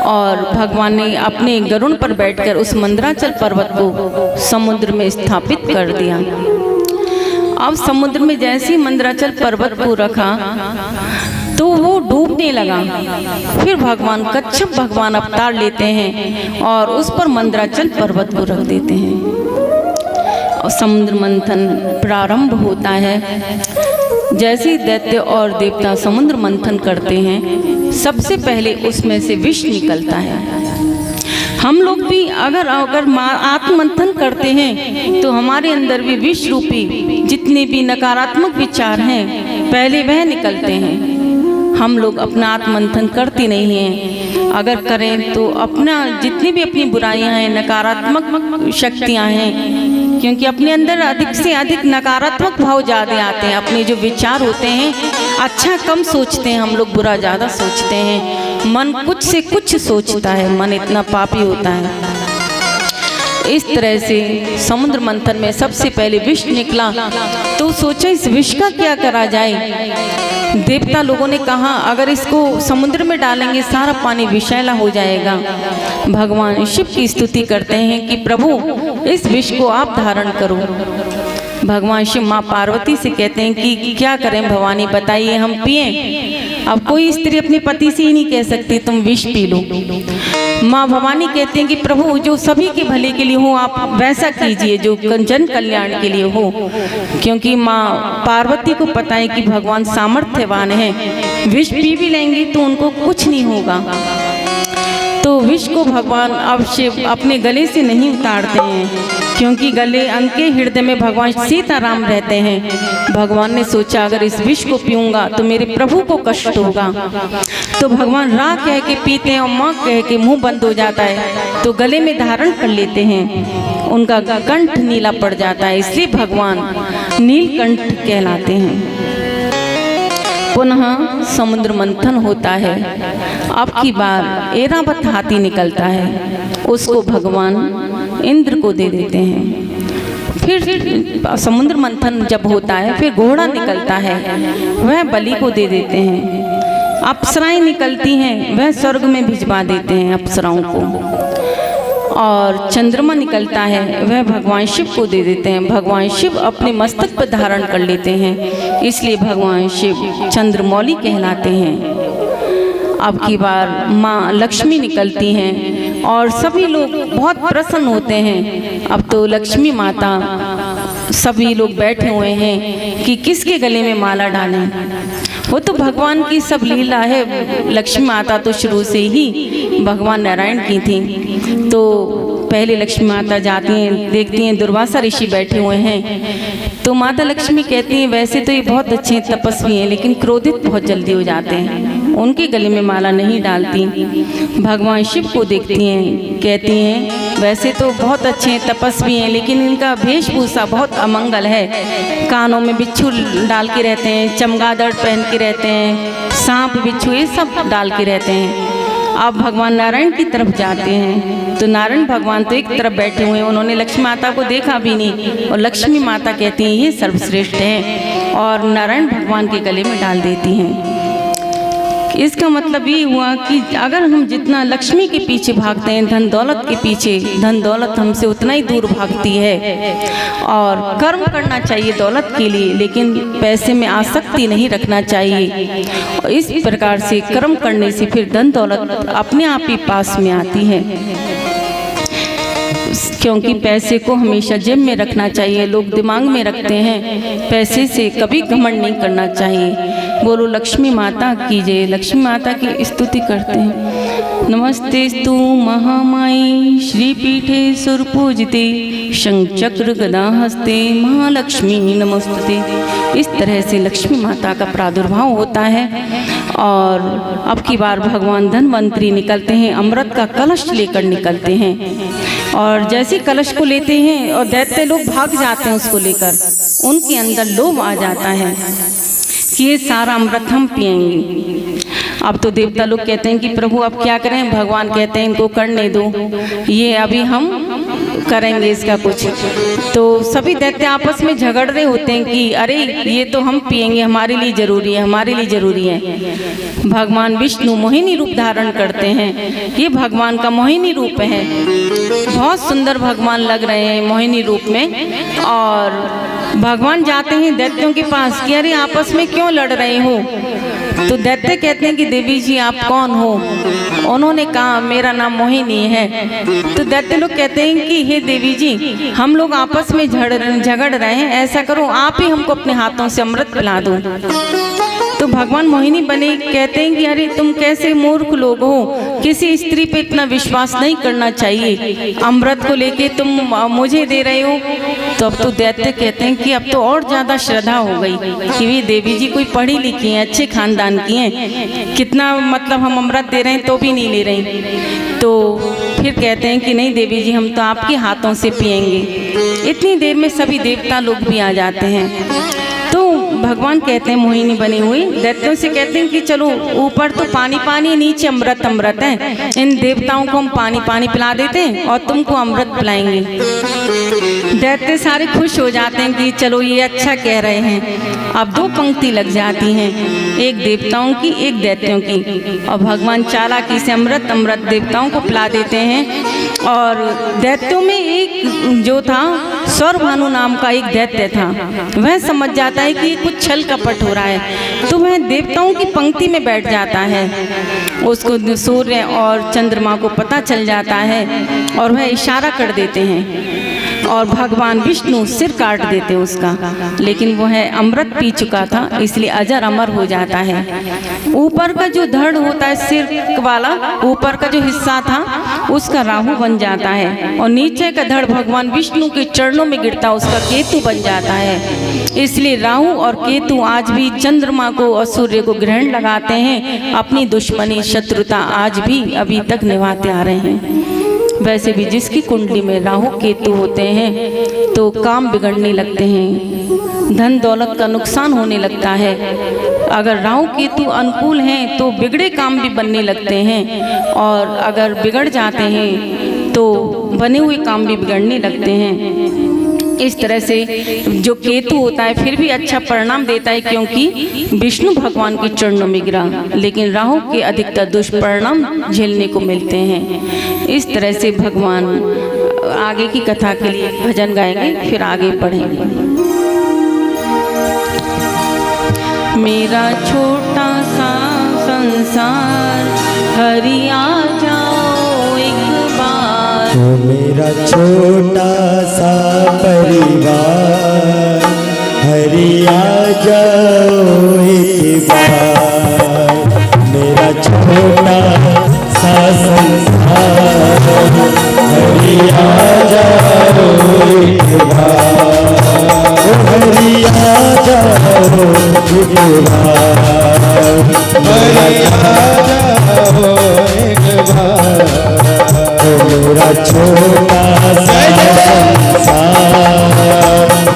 और भगवान ने अपने गरुड़ पर बैठकर उस मंदराचल पर्वत को समुद्र में स्थापित कर दिया। अब समुद्र में जैसे ही मंदराचल पर्वत को रखा तो वो डूबने लगा। फिर भगवान कच्छप भगवान अवतार लेते हैं और उस पर मंदराचल पर्वत को रख देते हैं और समुद्र मंथन प्रारंभ होता है। जैसे दैत्य और देवता समुद्र मंथन करते हैं, सबसे पहले उसमें से विष निकलता है। हम लोग भी अगर आत्ममंथन करते हैं तो हमारे अंदर भी विष रूपी जितने भी नकारात्मक विचार हैं पहले वह निकलते हैं। हम लोग अपना आत्ममंथन करते नहीं हैं, अगर करें तो अपना जितनी भी अपनी बुराइयां हैं, नकारात्मक शक्तियां हैं, क्योंकि अपने अंदर अधिक से अधिक नकारात्मक भाव ज़्यादा आते हैं। अपने जो विचार होते हैं अच्छा कम सोचते हैं हम लोग, बुरा ज़्यादा सोचते हैं। मन कुछ से कुछ सोचता है, मन इतना पापी होता है। इस तरह से समुद्र मंथन में सबसे पहले विष निकला तो सोचा इस विष का क्या करा जाए। देवता लोगों ने कहा अगर इसको समुद्र में डालेंगे सारा पानी विषैला हो जाएगा। भगवान शिव की स्तुति करते हैं कि प्रभु इस विष को आप धारण करो। भगवान शिव माँ पार्वती से कहते हैं कि क्या करें भवानी बताइए, हम पिएं? अब कोई स्त्री अपने पति से ही नहीं कह सकती तुम विष पी लो। माँ भवानी कहते हैं कि प्रभु जो सभी के भले के लिए हो आप वैसा कीजिए जो जन कल्याण के लिए हो, क्योंकि माँ पार्वती को पता है कि भगवान सामर्थ्यवान है, विष पी भी लेंगे तो उनको कुछ नहीं होगा। तो विष को भगवान अब शिव अपने गले से नहीं उतारते हैं, क्योंकि गले अंके हृदय में भगवान सीताराम रहते हैं। भगवान ने सोचा अगर इस विष को पीऊंगा तो मेरे प्रभु को कष्ट होगा, तो भगवान रा कह के पीते हैं और माँ कह के मुंह बंद हो जाता है, तो गले में धारण कर लेते हैं, उनका कंठ नीला पड़ जाता है, इसलिए भगवान नीलकंठ कहलाते हैं। पुनः समुद्र मंथन होता है। अब की बार ऐरावत हाथी निकलता है, उसको भगवान इंद्र को दे देते हैं। फिर समुद्र मंथन जब होता है फिर घोड़ा निकलता है, वह बलि को दे देते हैं। अप्सराएं निकलती हैं, वह स्वर्ग में भिजवा देते हैं अप्सराओं को। और चंद्रमा निकलता है, वह भगवान शिव को दे देते हैं। भगवान शिव अपने मस्तक पर धारण कर लेते हैं, इसलिए भगवान शिव चंद्रमौली कहलाते हैं। अब की बार माँ लक्ष्मी निकलती हैं और सभी लोग बहुत प्रसन्न होते हैं। अब तो लक्ष्मी माता सभी लोग बैठे हुए हैं कि किसके गले में माला डालें। वो तो भगवान की सब लीला है। लक्ष्मी माता तो शुरू से ही भगवान नारायण की थी। तो पहले लक्ष्मी माता जाती हैं, देखती हैं दुर्वासा ऋषि बैठे हुए हैं, तो माता लक्ष्मी कहती हैं वैसे तो ये बहुत अच्छे तपस्वी हैं लेकिन क्रोधित बहुत जल्दी हो जाते हैं, उनके गले में माला नहीं डालती। भगवान शिव को देखती हैं, कहती हैं वैसे तो बहुत अच्छे तपस्वी हैं लेकिन इनका वेशभूषा बहुत अमंगल है, कानों में बिच्छू डाल के रहते हैं, चमगादड़ पहन के रहते हैं, सांप बिच्छू ये सब डाल के रहते हैं। अब भगवान नारायण की तरफ जाते हैं तो नारायण भगवान तो एक तरफ बैठे हुए हैं, उन्होंने लक्ष्मी माता को देखा भी नहीं, और लक्ष्मी माता कहती हैं ये सर्वश्रेष्ठ है और नारायण भगवान के गले में डाल देती हैं। इसका मतलब ये हुआ कि अगर हम जितना लक्ष्मी के पीछे भागते हैं, धन दौलत के पीछे, धन दौलत हमसे उतना ही दूर भागती है। और कर्म करना चाहिए दौलत के लिए, लेकिन पैसे में आसक्ति नहीं रखना चाहिए। और इस प्रकार से कर्म करने से फिर धन दौलत अपने आप ही पास में आती है। क्योंकि पैसे को हमेशा जेब में रखना चाहिए। लोग दिमाग में रखते हैं, पैसे से कभी घमंड नहीं करना चाहिए। बोलो लक्ष्मी माता की जय। लक्ष्मी माता की स्तुति करते हैं। नमस्तेस्तु महामाई श्रीपीठे सुरपूजिते शंख चक्र गदा हस्ते महालक्ष्मी नमस्तुते। इस तरह से लक्ष्मी माता का प्रादुर्भाव होता है। और अब की बार भगवान धन्वंतरी निकलते हैं, अमृत का कलश लेकर निकलते हैं। और जैसे कलश को लेते हैं और दैत्य लोग भाग जाते हैं उसको लेकर, उनके अंदर लोभ आ जाता है कि ये सारा अमृत हम पिएंगे। अब तो देवता लोग कहते हैं कि प्रभु अब क्या करें। भगवान कहते हैं इनको करने दो, ये अभी हम करेंगे इसका कुछ। तो सभी दैत्य आपस में झगड़ रहे होते हैं कि अरे ये तो हम पिएंगे, हमारे लिए जरूरी है, हमारे लिए जरूरी है। भगवान विष्णु मोहिनी रूप धारण करते हैं। ये भगवान का मोहिनी रूप है। बहुत सुंदर भगवान लग रहे हैं मोहिनी रूप में। और भगवान जाते हैं दैत्यों के पास कि अरे आपस में क्यों लड़ रहे हो। तो दैत्य कहते हैं कि देवी जी आप कौन हो। उन्होंने कहा मेरा नाम मोहिनी है। तो दैत्य लोग कहते हैं कि हे देवी जी हम लोग आपस में झगड़ रहे हैं, ऐसा करो आप ही हमको अपने हाथों से अमृत पिला दो। तो भगवान मोहिनी बने कहते हैं कि अरे तुम कैसे मूर्ख लोग हो, किसी स्त्री पे इतना विश्वास नहीं करना चाहिए। अमृत को लेके तुम मुझे दे रहे हो। तो अब तो दैत्य कहते हैं कि अब तो और ज़्यादा श्रद्धा हो गई कि वे देवी जी कोई पढ़ी लिखी हैं, अच्छे खानदान की हैं, कितना मतलब हम अमृत दे रहे हैं तो भी नहीं ले रहे। तो फिर कहते हैं कि नहीं देवी जी हम तो आपके हाथों से पिएंगे। इतनी देर में सभी देवता लोग भी आ जाते हैं। तो भगवान कहते हैं मोहिनी बनी हुई दैत्यों से कहते हैं कि चलो ऊपर तो पानी पानी, नीचे अमृत अमृत है। इन देवताओं को हम पानी पानी पिला देते हैं और तुमको अमृत पिलाएंगे। दैत्य सारे खुश हो जाते हैं कि चलो ये अच्छा कह रहे हैं। अब दो पंक्ति लग जाती हैं, एक देवताओं की एक दैत्यों की। और भगवान चालाकी से अमृत अमृत देवताओं को पिला देते हैं। और दैत्यों में एक जो था स्वरभानु नाम का एक दैत्य था, वह समझ जाता है कि कुछ छल कपट हो रहा है। तो वह देवताओं की पंक्ति में बैठ जाता है। उसको सूर्य और चंद्रमा को पता चल जाता है और वह इशारा कर देते हैं और भगवान विष्णु सिर काट देते उसका। लेकिन वह अमृत पी चुका था इसलिए अजर अमर हो जाता है। ऊपर का जो धड़ होता है सिर वाला, ऊपर का जो हिस्सा था उसका राहु बन जाता है और नीचे का धड़ भगवान विष्णु के चरणों में गिरता उसका केतु बन जाता है। इसलिए राहु और केतु आज भी चंद्रमा को और सूर्य को ग्रहण लगाते हैं। अपनी दुश्मनी शत्रुता आज भी अभी तक निभाते आ रहे हैं। वैसे भी जिसकी कुंडली में राहु केतु होते हैं तो काम बिगड़ने लगते हैं, धन दौलत का नुकसान होने लगता है। अगर राहु केतु अनुकूल हैं तो बिगड़े काम भी बनने लगते हैं और अगर बिगड़ जाते हैं तो बने हुए काम भी बिगड़ने लगते हैं। इस तरह से जो केतु होता है फिर भी अच्छा परिणाम देता है क्योंकि विष्णु भगवान के चरणों में गिरा, लेकिन राहु के अधिकतर दुष्परिणाम झेलने को मिलते हैं। इस तरह से भगवान आगे की कथा के लिए भजन गाएंगे, फिर आगे पढ़ेंगे। मेरा छोटा सा संसार हरि आ जाओ एक बार। तो मेरा छोटा सा परिवार हरि आ जाओ एक बार। मेरा छोटा सा संसार हरि आ जाओ एक बार। हरि आ जाओ एक बार। हरि आ जाओ एक बार। मेरा छोटा सा संसार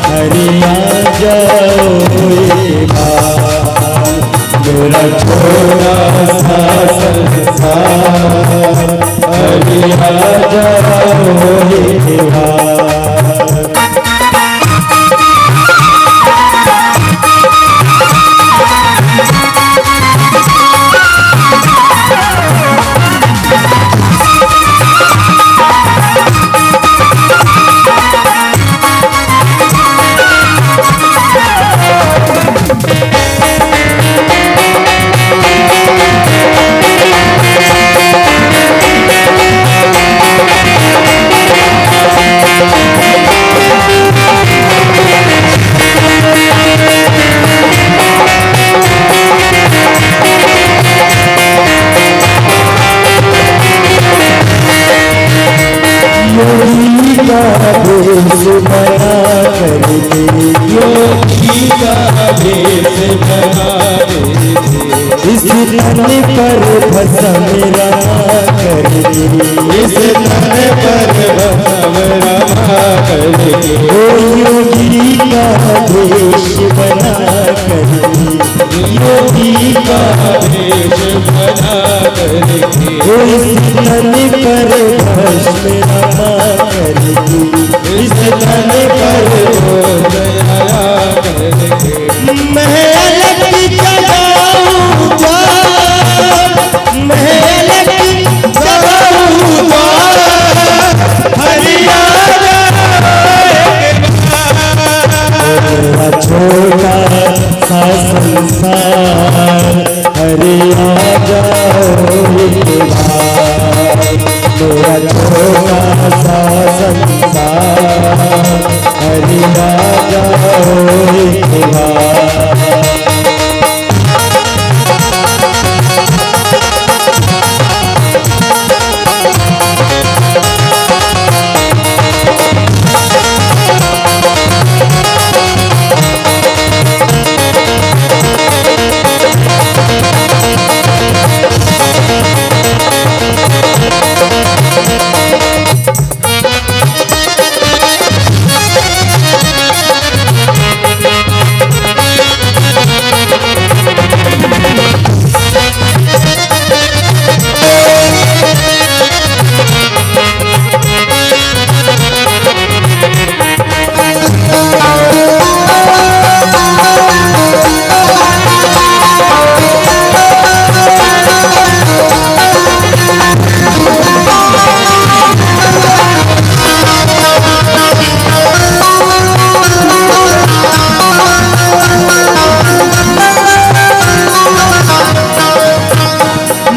हरि आ जाओ एक बार। मेरा छोटा सा संसार हरि आ जाओ एक बार। देश बना देते। इस तन पर भस्म रमा करके, इस तन पर भस्म रमा करके, ओ योगी का देश बना करके, योगी का देश बना करके, ओ इस तन पर भस्म रमा करके, इस तन पर हो दया करके, महल की जगाऊंगा, महल की जगाऊंगा, हरियाणा मेरा छोटा सा संसार, हरे आ जाओ एक बार, मेरा छोटा सा संसार, हरे आ जाओ एक बार।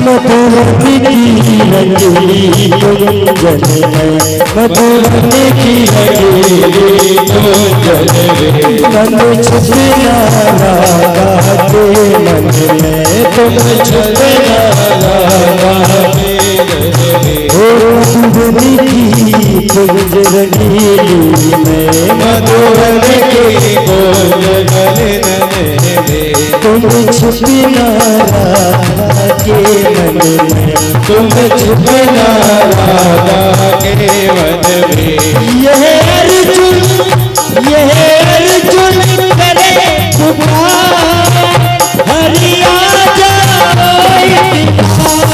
मधुवती की रंगीली गुंजन में, मधुवती की रंगीली गुंजन में, मन छुपना राधा के मन में, तुम छुपना राधा के मन में, ओ मधुवती की गुंज रंगीली में, मधुबनी की गुंजन में, तुम छुपना राधा के मन में, तुम छुपना राधा के मन में, यह अर्जुन करे पुकार, हरि आ जाओ एक बार,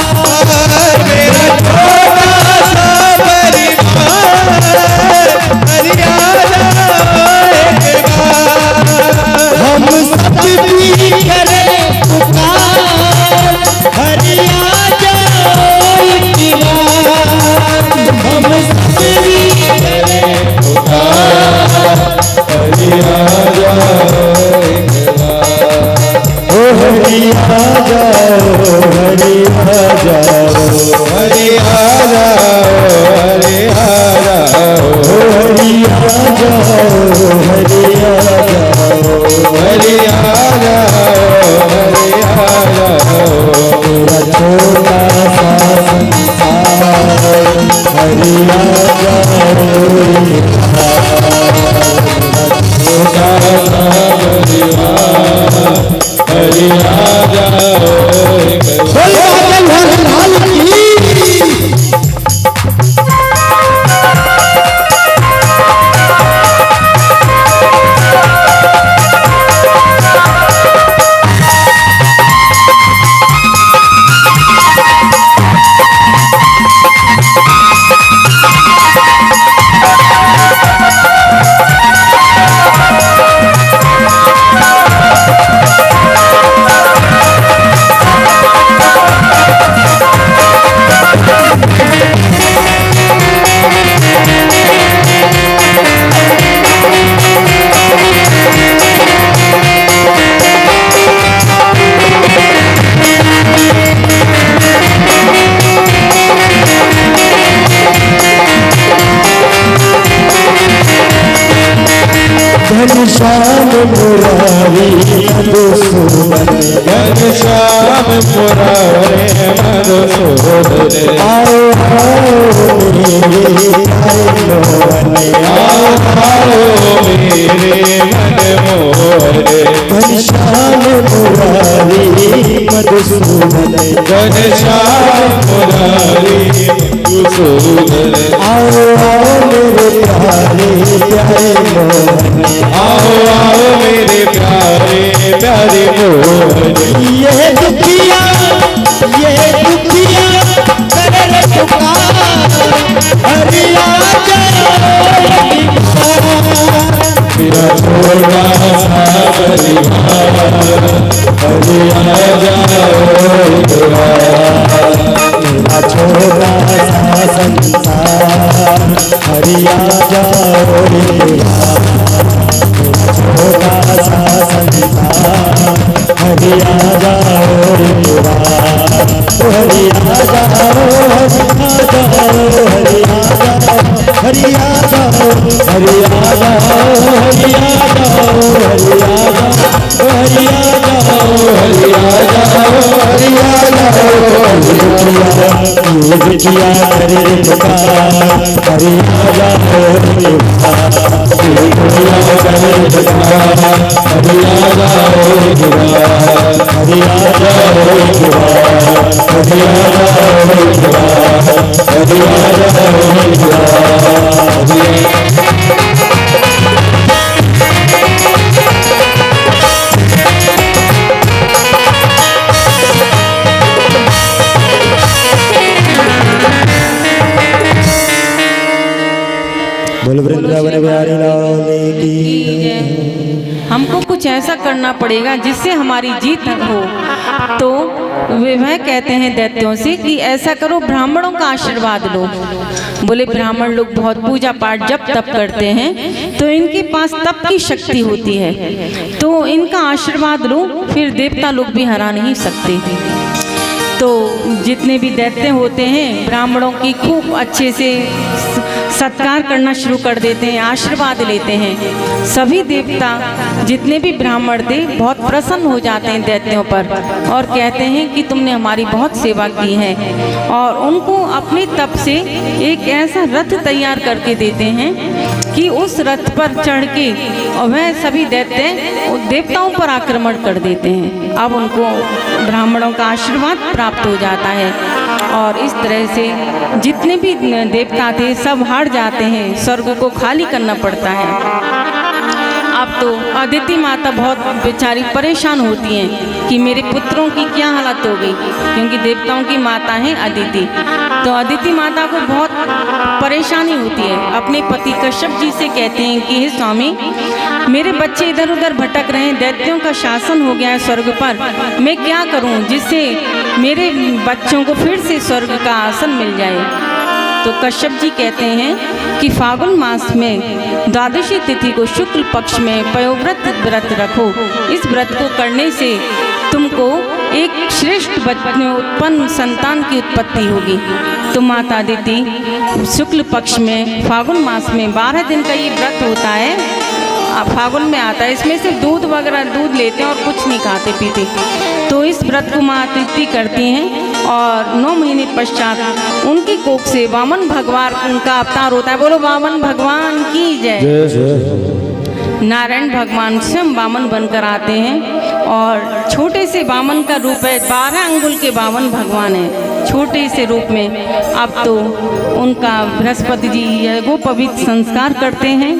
मेरा छोटा सा परिवार, हरियाणा एक बार, हम सब भी करें पुकार, हरि आ जाओ एक बार, मुरारी मधुसूदन घनश्याम मुरारे मधुसूदन आओ आओ मेरे मोहन आओ मेरे मन मोहरे घनश्याम मुरारी मधुसूदन घनश्याम मुरारी मधुसूदन आओ आओ मेरे प्यारे प्यारे मोहन आओ आओ मेरे प्यारे प्यारे मोहरे ये दुखिया करे पुकार हरि आ मेरा छोटा सा परिवार हरि आ जाओ द्वार मेरा छोटा सा संसार हरि आ जाओ मेरा छोटा सा संसार हरि आ जाओ मेरा हरि आ जाओ हरि आ जाओ हरि आ जाओ हरि आ जाओ हरि आ जाओ हरि आ जाओ हरि आ जाओ हरि आ जाओ हरि आ जाओ ये बिटिया करे पुकार हरि आ जाओ ये बिटिया करे पुकार हरि आ जाओ द्वार हरि आ जाओ हरि आ जाओ द्वार हरि आ जाओ द्वार बोल वृंदावन बिहारी लाल की हमको कुछ ऐसा करना पड़ेगा जिससे हमारी जीत हो। तो वह कहते हैं दैत्यों से कि ऐसा करो, ब्राह्मणों का आशीर्वाद लो। बोले ब्राह्मण लोग बहुत पूजा पाठ जप तप करते हैं तो इनके पास तप की शक्ति होती है, तो इनका आशीर्वाद लो, फिर देवता लोग भी हरा नहीं सकते। तो जितने भी दैत्य होते हैं ब्राह्मणों की खूब अच्छे से सत्कार करना शुरू कर देते हैं, आशीर्वाद लेते हैं। सभी देवता जितने भी ब्राह्मण थे बहुत प्रसन्न हो जाते हैं दैत्यों पर और कहते हैं कि तुमने हमारी बहुत सेवा की है, और उनको अपने तप से एक ऐसा रथ तैयार करके देते हैं कि उस रथ पर चढ़ के और वह सभी दैत्य देवताओं पर आक्रमण कर देते हैं। अब उनको ब्राह्मणों का आशीर्वाद प्राप्त हो जाता है और इस तरह से जितने भी देवता थे सब हार जाते हैं, स्वर्ग को खाली करना पड़ता है। अब तो अदिति माता बहुत बेचारी परेशान होती हैं कि मेरे पुत्रों की क्या हालत हो गई, क्योंकि देवताओं की माता है अदिति। तो अदिति माता को बहुत परेशानी होती है, अपने पति कश्यप जी से कहते हैं कि हे स्वामी, मेरे बच्चे इधर उधर भटक रहे हैं, दैत्यों का शासन हो गया है स्वर्ग पर, मैं क्या करूं जिससे मेरे बच्चों को फिर से स्वर्ग का आसन मिल जाए। तो कश्यप जी कहते हैं कि फागुन मास में द्वादशी तिथि को शुक्ल पक्ष में पयोव्रत व्रत रखो। इस व्रत को करने से तुमको एक श्रेष्ठ उत्पन्न संतान की उत्पत्ति होगी। तो माता अदिति शुक्ल पक्ष में फागुन मास में 12 दिन का ये व्रत होता है, फागुन में आता है। इसमें सिर्फ दूध वगैरह दूध लेते हैं और कुछ नहीं खाते पीते। तो इस व्रत को माँ अदिति करती हैं और 9 महीने पश्चात उनकी कोख से वामन भगवान उनका अवतार होता है। बोलो वामन भगवान की जय। नारायण भगवान स्वयं वामन बनकर आते हैं और छोटे से वामन का रूप है, 12 अंगुल के वामन भगवान है छोटे से रूप में। अब तो उनका बृहस्पति जी वो पवित्र संस्कार करते हैं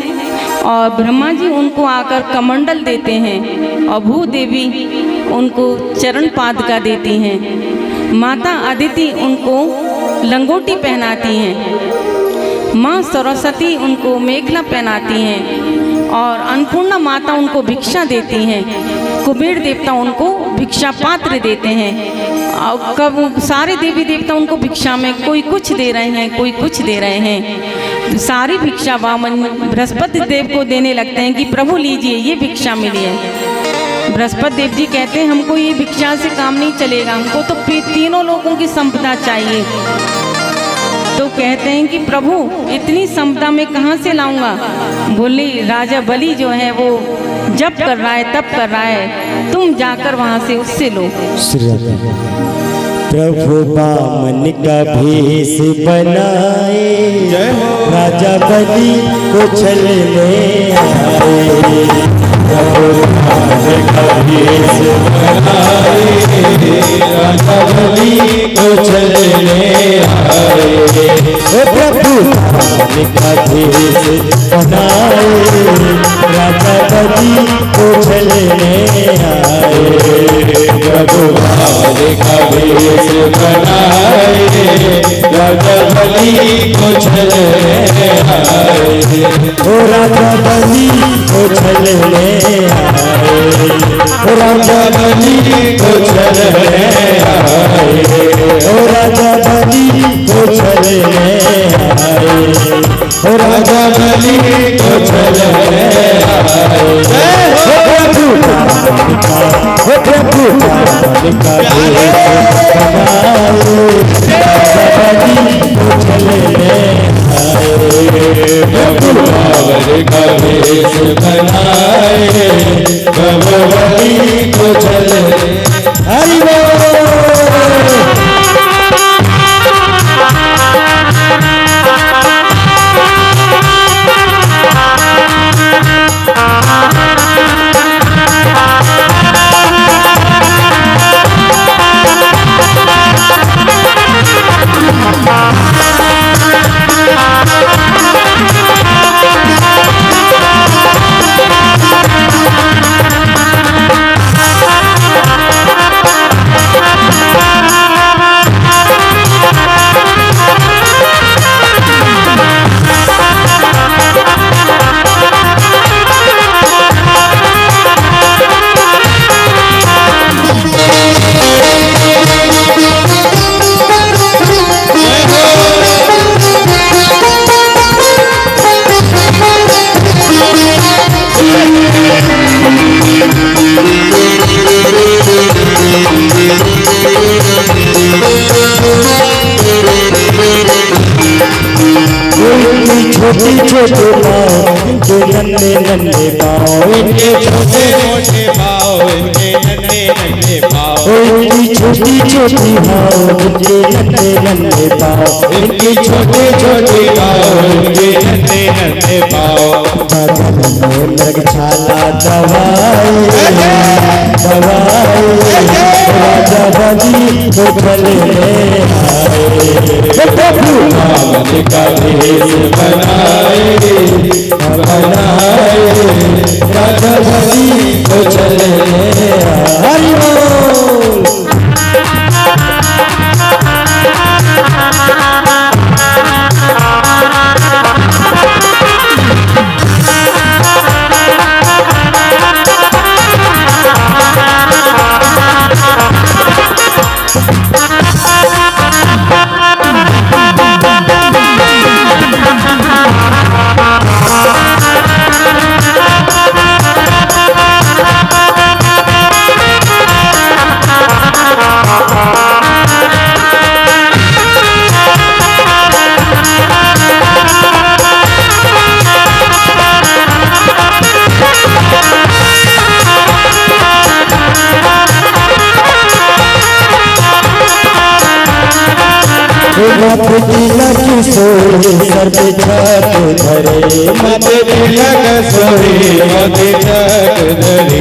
और ब्रह्मा जी उनको आकर कमंडल देते हैं और भूदेवी उनको चरण पादुका देती हैं। माता अदिति उनको लंगोटी पहनाती हैं, माँ सरस्वती उनको मेखला पहनाती हैं और अन्नपूर्णा माता उनको भिक्षा देती हैं। कुबेर देवता उनको भिक्षा पात्र देते हैं। और कब सारे देवी देवता उनको भिक्षा में कोई कुछ दे रहे हैं, कोई कुछ दे रहे हैं। सारी भिक्षा वामन बृहस्पति देव को देने लगते हैं कि प्रभु लीजिए ये भिक्षा मिली है। बृहस्पति देव जी कहते हैं हमको ये भिक्षा से काम नहीं चलेगा, हमको तो तीनों लोगों की संपदा चाहिए। तो कहते हैं कि प्रभु इतनी संपदा मैं कहाँ से लाऊंगा। बोले राजा बलि जो है वो जब कर रहा है तब कर रहा है, तुम जाकर वहाँ से उससे लो। प्रभु बामन का भेष बनाए, राजा बलि को छलने आए। प्रभु बामन का भेष बनाए, राजा बलि को छलने आए। प्रभु बामन का भेष बनाए, राजा बलि को छलने आए। प्रभु बामन का भेष बनाए, राजा बलि को छलने आए। ओ राजा बलि को छलने आए, ओ राजा बलि को छलने आए, ओ राजा बलि को छलने आए, ओ राजा बलि को छलने आए। प्रभु प्रभु का प्रभु बामन का भेष बनाए, प्रभु बलि को छलने। हरि बोल। छोटी छोटी पाँव इनके नन्हे नन्हे पाँव, इनके छोटे छोटे पाँव, इनके नन्हे नन्हे पाँव। इनकी छोटी छोटी पाँव, इनके नन्हे नन्हे पाँव, इनकी छोटे छोटे पाँव, इनके नन्हे नन्हे पाँव। मृगशाला दवाई दवाई, राजा बलि को छलने आए। प्रभु बामन का भेष बनाए, बनाए, राजा बलि को छलने आए। हरि बोल। तिलक सोहे सर पे छक धरे, माथे तिलक सोहे माथे छक धरे।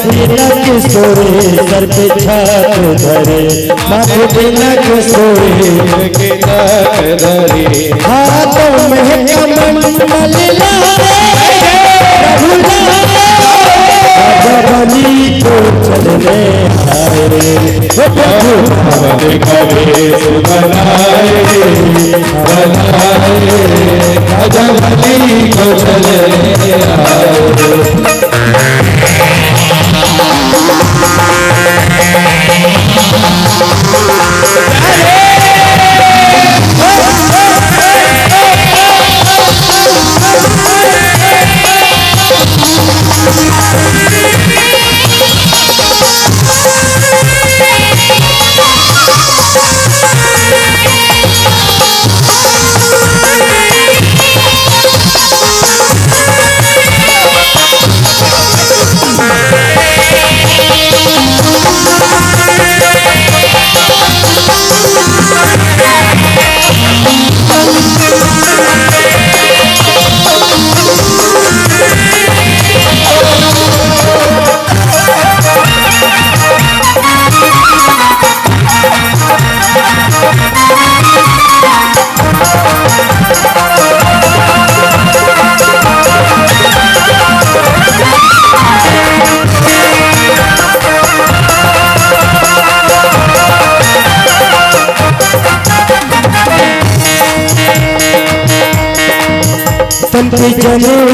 तिलक सोहे सर पे छक धरे, माथे तिलक सोहे के तक धरे। हाथों में कमंडल लाए, प्रभु राजा बलि को छलने आए। प्रभु बामन का भेष बनाए, बनाए, राजा बलि को छलने आए।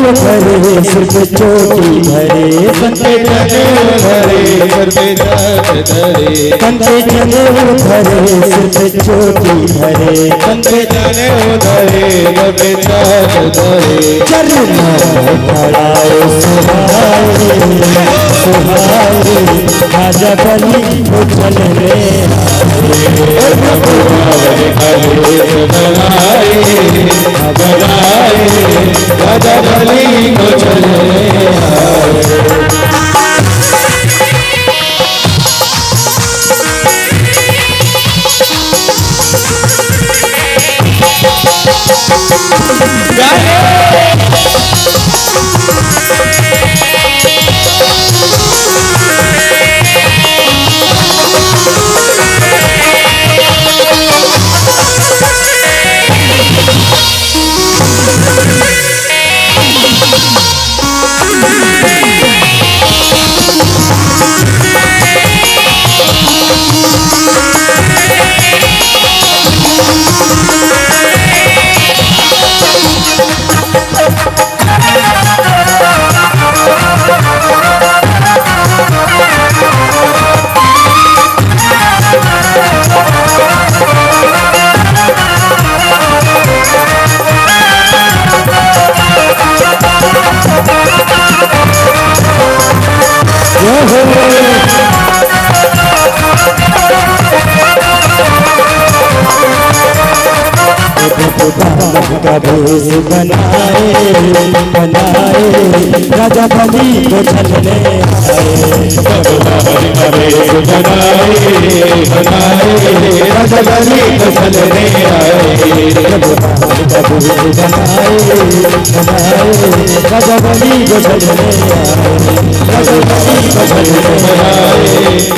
धरे सिर पे चोटी धरे, कंधे जनेऊ धरे सिर पे चादर धरे, कंधे जनेऊ धरे सिर पे चोटी धरे, कंधे जनेऊ धरे सिर पे चादर धरे, चरणों में खड़ा सुहाए सुहाए राजा बलि को चल रे राजा बलि को चले का भेष बनाए बनाए राजा बलि को चलने राजा बलि को चलने आए, राजा बलि को चलने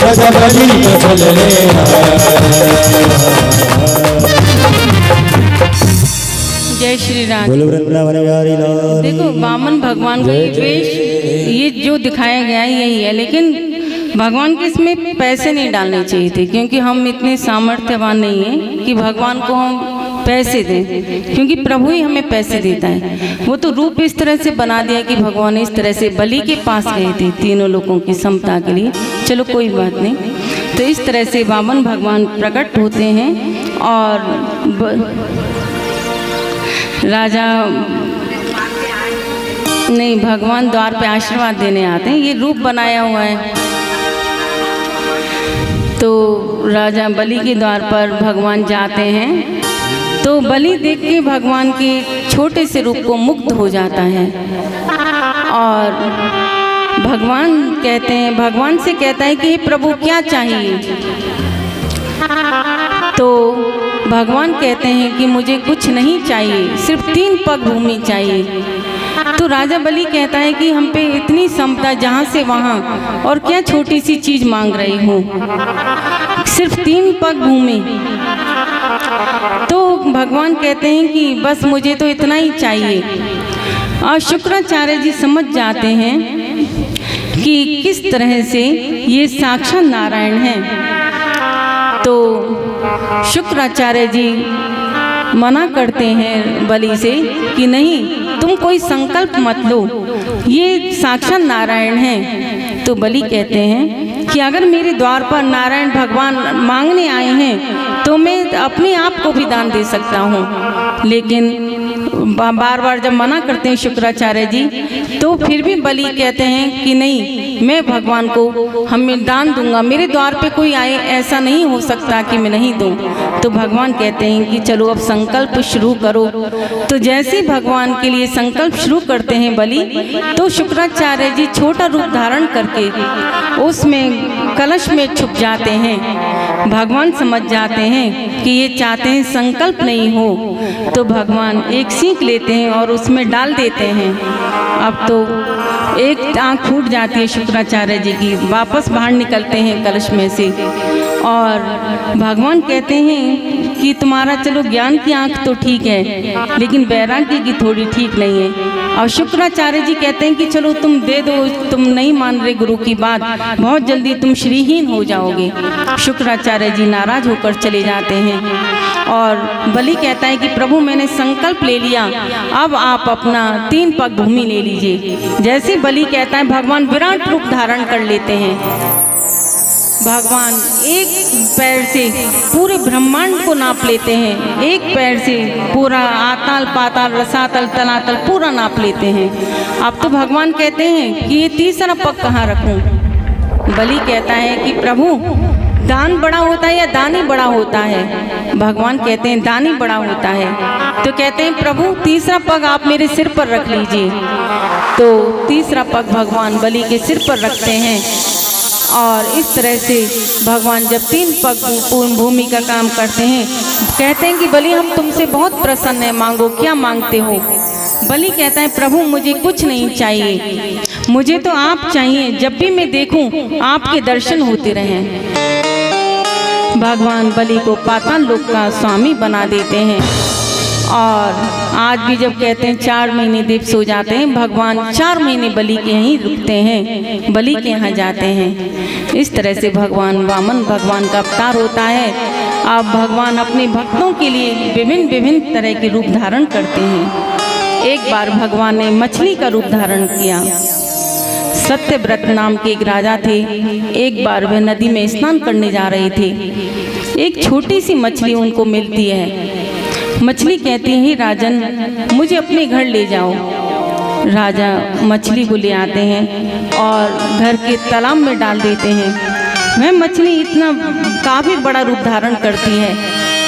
राजा बलि को चलने जय श्री राम। बोलो वृंदावन बिहारी लाल। देखो वामन भगवान का ये वेश ये जो दिखाया गया है यही है, लेकिन भगवान के इसमें पैसे नहीं डालने चाहिए थे, क्योंकि हम इतने सामर्थ्यवान नहीं हैं कि भगवान को हम पैसे दें, क्योंकि प्रभु ही हमें पैसे देता है। वो तो रूप इस तरह से बना दिया कि भगवान इस तरह से बलि के पास गए थे तीनों लोगों की समता के लिए। चलो कोई बात नहीं। तो इस तरह से वामन भगवान प्रकट होते हैं और राजा नहीं भगवान द्वार पे आशीर्वाद देने आते हैं। ये रूप बनाया हुआ है। तो राजा बलि के द्वार पर भगवान जाते हैं, तो बलि देख के भगवान के छोटे से रूप को मुग्ध हो जाता है और भगवान कहते हैं, भगवान से कहता है कि हे प्रभु क्या चाहिए। तो भगवान कहते हैं कि मुझे कुछ नहीं चाहिए, सिर्फ 3 पग भूमि चाहिए। तो राजा बलि कहता है कि हम पे इतनी समता जहाँ से वहाँ, और क्या छोटी सी चीज़ मांग रही हूँ, सिर्फ 3 पग भूमि। तो भगवान कहते हैं कि बस मुझे तो इतना ही चाहिए। और शुक्राचार्य जी समझ जाते हैं कि किस तरह से ये साक्षात नारायण हैं। तो शुक्राचार्य जी मना करते हैं बलि से कि नहीं, तुम कोई संकल्प मत लो, ये साक्षात नारायण हैं। तो बलि कहते हैं कि अगर मेरे द्वार पर नारायण भगवान मांगने आए हैं तो मैं अपने आप को भी दान दे सकता हूँ। लेकिन बार बार जब मना करते हैं शुक्राचार्य जी, तो फिर भी बलि कहते हैं कि नहीं, मैं भगवान को हमें दान दूंगा, मेरे द्वार पे कोई आए ऐसा नहीं हो सकता कि मैं नहीं दूं। तो भगवान कहते हैं कि चलो अब संकल्प शुरू करो। तो जैसे भगवान के लिए संकल्प शुरू करते हैं बलि, तो शुक्राचार्य जी छोटा रूप धारण करके उसमें कलश में छुप जाते हैं। भगवान समझ जाते हैं कि ये चाहते हैं संकल्प नहीं हो, तो भगवान एक सीख लेते हैं और उसमें डाल देते हैं। अब तो एक आँख फूट जाती है शुक्राचार्य जी की, वापस बाहर निकलते हैं कलश में से और भगवान कहते हैं कि कि तुम्हारा चलो ज्ञान की आंख तो ठीक है, लेकिन वैराग्य की थोड़ी ठीक नहीं है। और शुक्राचार्य जी कहते हैं कि चलो तुम दे दो, तुम नहीं मान रहे गुरु की बात, बहुत जल्दी तुम श्रीहीन हो जाओगे। शुक्राचार्य जी नाराज होकर चले जाते हैं और बलि कहता है कि प्रभु मैंने संकल्प ले लिया, अब आप अपना 3 पग भूमि ले लीजिए। जैसे बलि कहता है भगवान विराट रूप धारण कर लेते हैं। भगवान एक पैर से पूरे ब्रह्मांड को नाप लेते हैं, एक पैर से पूरा आताल पाताल रसातल तलातल पूरा नाप लेते हैं। अब तो भगवान कहते हैं कि ये तीसरा पग कहाँ रखूं? बलि कहता है कि प्रभु दान बड़ा होता है या दानी बड़ा होता है? भगवान कहते हैं दानी बड़ा होता है। तो कहते हैं प्रभु तीसरा पग आप मेरे सिर पर रख लीजिए। तो तीसरा पग भगवान बलि के सिर पर रखते हैं और इस तरह से भगवान जब 3 पग पूर्ण भूमि का काम करते हैं, कहते हैं कि बलि हम तुमसे बहुत प्रसन्न हैं, मांगो क्या मांगते हो? बलि कहता है प्रभु मुझे कुछ नहीं चाहिए, मुझे तो आप चाहिए, जब भी मैं देखूं आपके दर्शन होते रहें। भगवान बलि को पाताल लोक का स्वामी बना देते हैं और आज भी जब कहते हैं 4 महीने दिवस हो जाते हैं, भगवान 4 महीने बलि के यहीं रुकते हैं, बलि के यहाँ जाते हैं। इस तरह से भगवान वामन भगवान का अवतार होता है। अब भगवान अपने भक्तों के लिए विभिन्न विभिन्न तरह के रूप धारण करते हैं। एक बार भगवान ने मछली का रूप धारण किया। सत्यव्रत नाम के एक राजा थे। एक बार वह नदी में स्नान करने जा रहे थे। एक छोटी सी मछली उनको मिलती है। मछली कहती है राजन मुझे अपने घर ले जाओ। राजा मछली को ले आते हैं और घर के तालाब में डाल देते हैं। वह मछली इतना काफ़ी बड़ा रूप धारण करती है।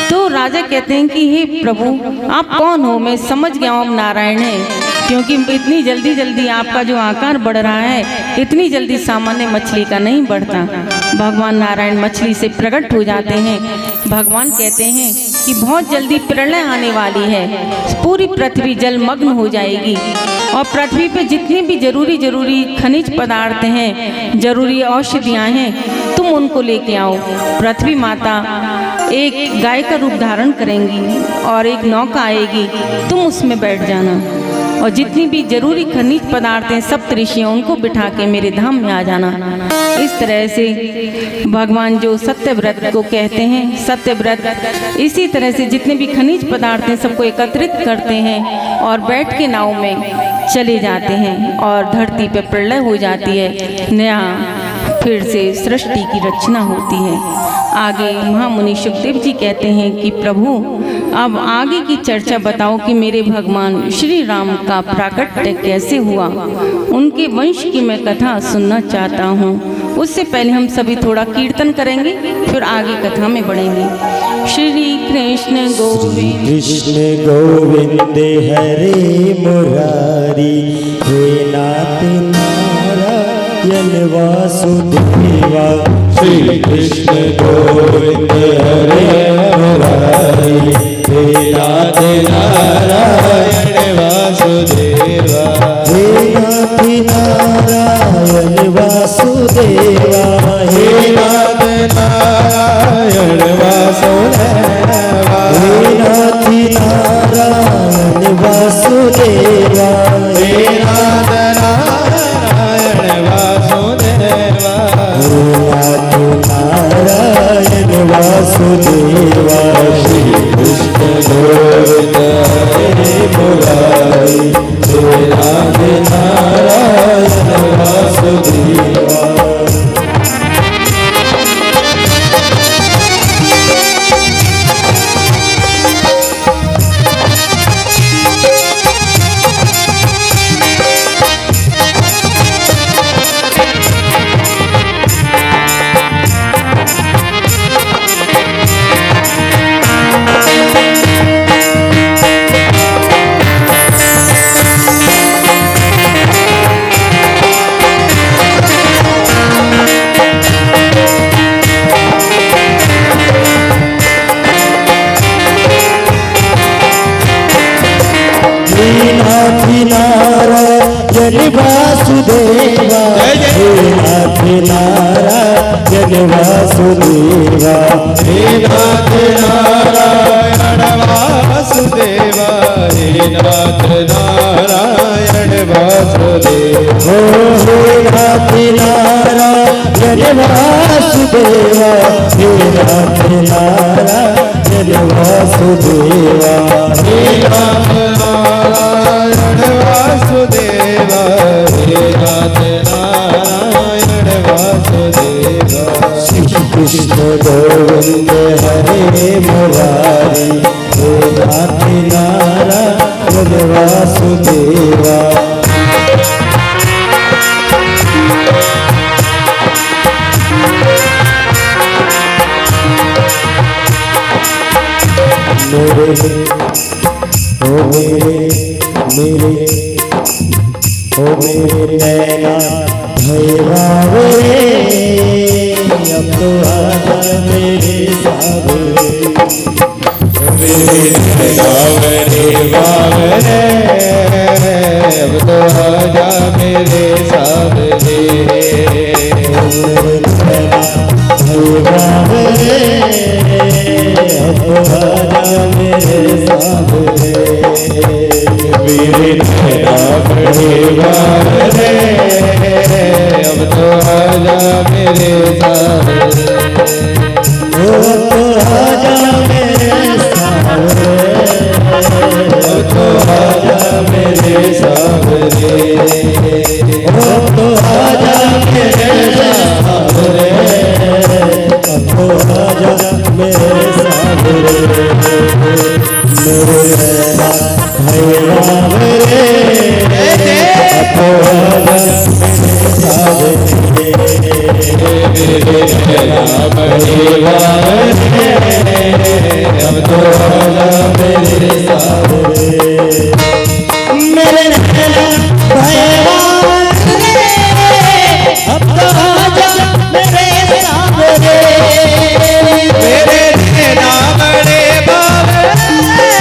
तो राजा कहते हैं कि हे प्रभु आप कौन हो? मैं समझ गया हूँ नारायण है, क्योंकि इतनी जल्दी जल्दी आपका जो आकार बढ़ रहा है, इतनी जल्दी सामान्य मछली का नहीं बढ़ता। भगवान नारायण मछली से प्रकट हो जाते हैं। भगवान कहते हैं कि बहुत जल्दी प्रलय आने वाली है, पूरी पृथ्वी जलमग्न हो जाएगी और पृथ्वी पे जितने भी जरूरी खनिज पदार्थ हैं, जरूरी औषधियाँ हैं, तुम उनको लेके आओ। पृथ्वी माता एक गाय का रूप धारण करेंगी और एक नौका आएगी, तुम उसमें बैठ जाना और जितनी भी जरूरी खनिज पदार्थ हैं सब ऋषियों उनको बिठा के मेरे धाम में आ जाना। इस तरह से भगवान जो सत्यव्रत को कहते हैं, सत्यव्रत इसी तरह से जितने भी खनिज पदार्थ हैं सबको एकत्रित करते हैं और बैठ के नाव में चले जाते हैं और धरती पर प्रलय हो जाती है। नया फिर से सृष्टि की रचना होती है। आगे महामुनि सुखदेव जी कहते हैं कि प्रभु अब आगे की चर्चा बताओ कि मेरे भगवान श्री राम का प्राकट्य कैसे हुआ, उनके वंश की मैं कथा सुनना चाहता हूँ। उससे पहले हम सभी थोड़ा कीर्तन करेंगे, फिर आगे कथा में बढ़ेंगे। श्री कृष्ण गोविंद कृष्ण गोविंद हरे मुरारी, हे नाथ नारायण वासुदेवा। श्री कृष्ण गोविंद हरे मुरारी, हे नाथ नारायण वासुदेवा। हे नाथ नारायण वासुदेवा, हे नाथ नारायण वासुदेवा। हे नाथ नारायण वासुदेवा, हे नाथ नारायण वासुदेवा। नारायण वासुदेवा। श्री कृष्ण गोविंद हरे मुरारी, हे नाथ नारायण वासुदेवा। जन वासुदेवा हे नाथ नारायण वासुदेवा हे नाथ नारायण वासुदेवा ओ हे नाथ नारायण वासुदेवा हे नाथ नारायण वासुदेवा हे नाथ नारायण वासुदेवा हे नाथ नारायण वासुदेवा श्री कृष्ण गोविंद हरे मुरारी हे नाथ नारायण वासुदेवा मेरे नैना भैरावे अब तो आजा मेरे सावरे मेरे बावरे बावरे अब तो आजा मेरे सावरे भैरावे अब तो आजा मेरे सावरे मेरे बावरे बावरे अब तो आजा मेरे सावरे ओ तो आजा मेरे सावरे अब तो आजा मेरे सावरे ओ तो आजा मेरे सावरे अब तो आजा मेरे सावरे मेरे नैना भैरावे अब तो आजा मेरे सावरे मेरे बावरे बावरे अब तो आजा मेरे सावरे मेरे नैना भैरावे अब तो आजा मेरे सावरे मेरे नैना बड़े बावरे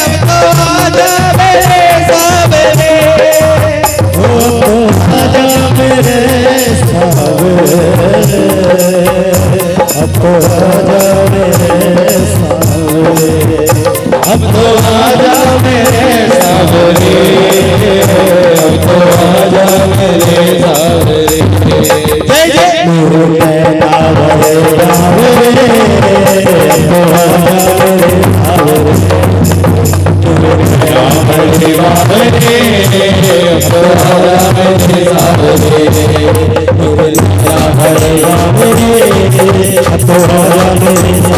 अब तो आजा मेरे सावरे ओ तो आजा मेरे सावरे अब तो आजा मेरे सावरे अब तो आजा मेरे सावरे अब तो आजा मेरे सावरे जय जय मेरे नैना भैरावे अब तो आजा मेरे सावरे बावरे बावरे अब तो आजा मेरे सावरे मेरे नैना भैरावे अब तो आजा मेरे सावरे मेरे बावरे बावरे अब तो आजा मेरे सावरे ओ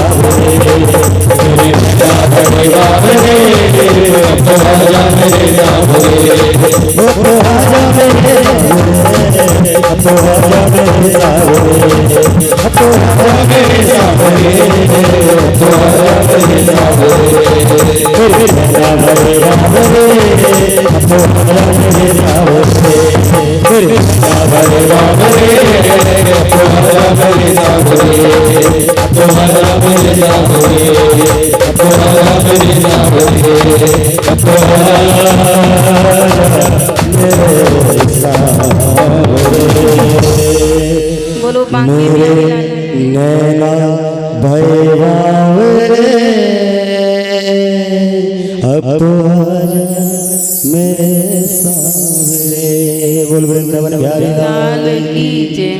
तो आजा मेरे सावरे अब तो आजा मेरे सावरे अब तो आजा मेरे सावरे अब तो आजा मेरे सावरे मेरे नैना भैरावे अब तो आजा मेरे सावरे मेरे नैना बावरे बावरे अब तो आजा मेरे सावरे अब तो आजा मेरे सावरे अब तो आजा मेरे सावरे अब तो आजा बोलो बांके बिहारी लाल नैना भैरावे अब तो आजा मेरे सावरे बोल वृंदावन बिहारी लाल की जय।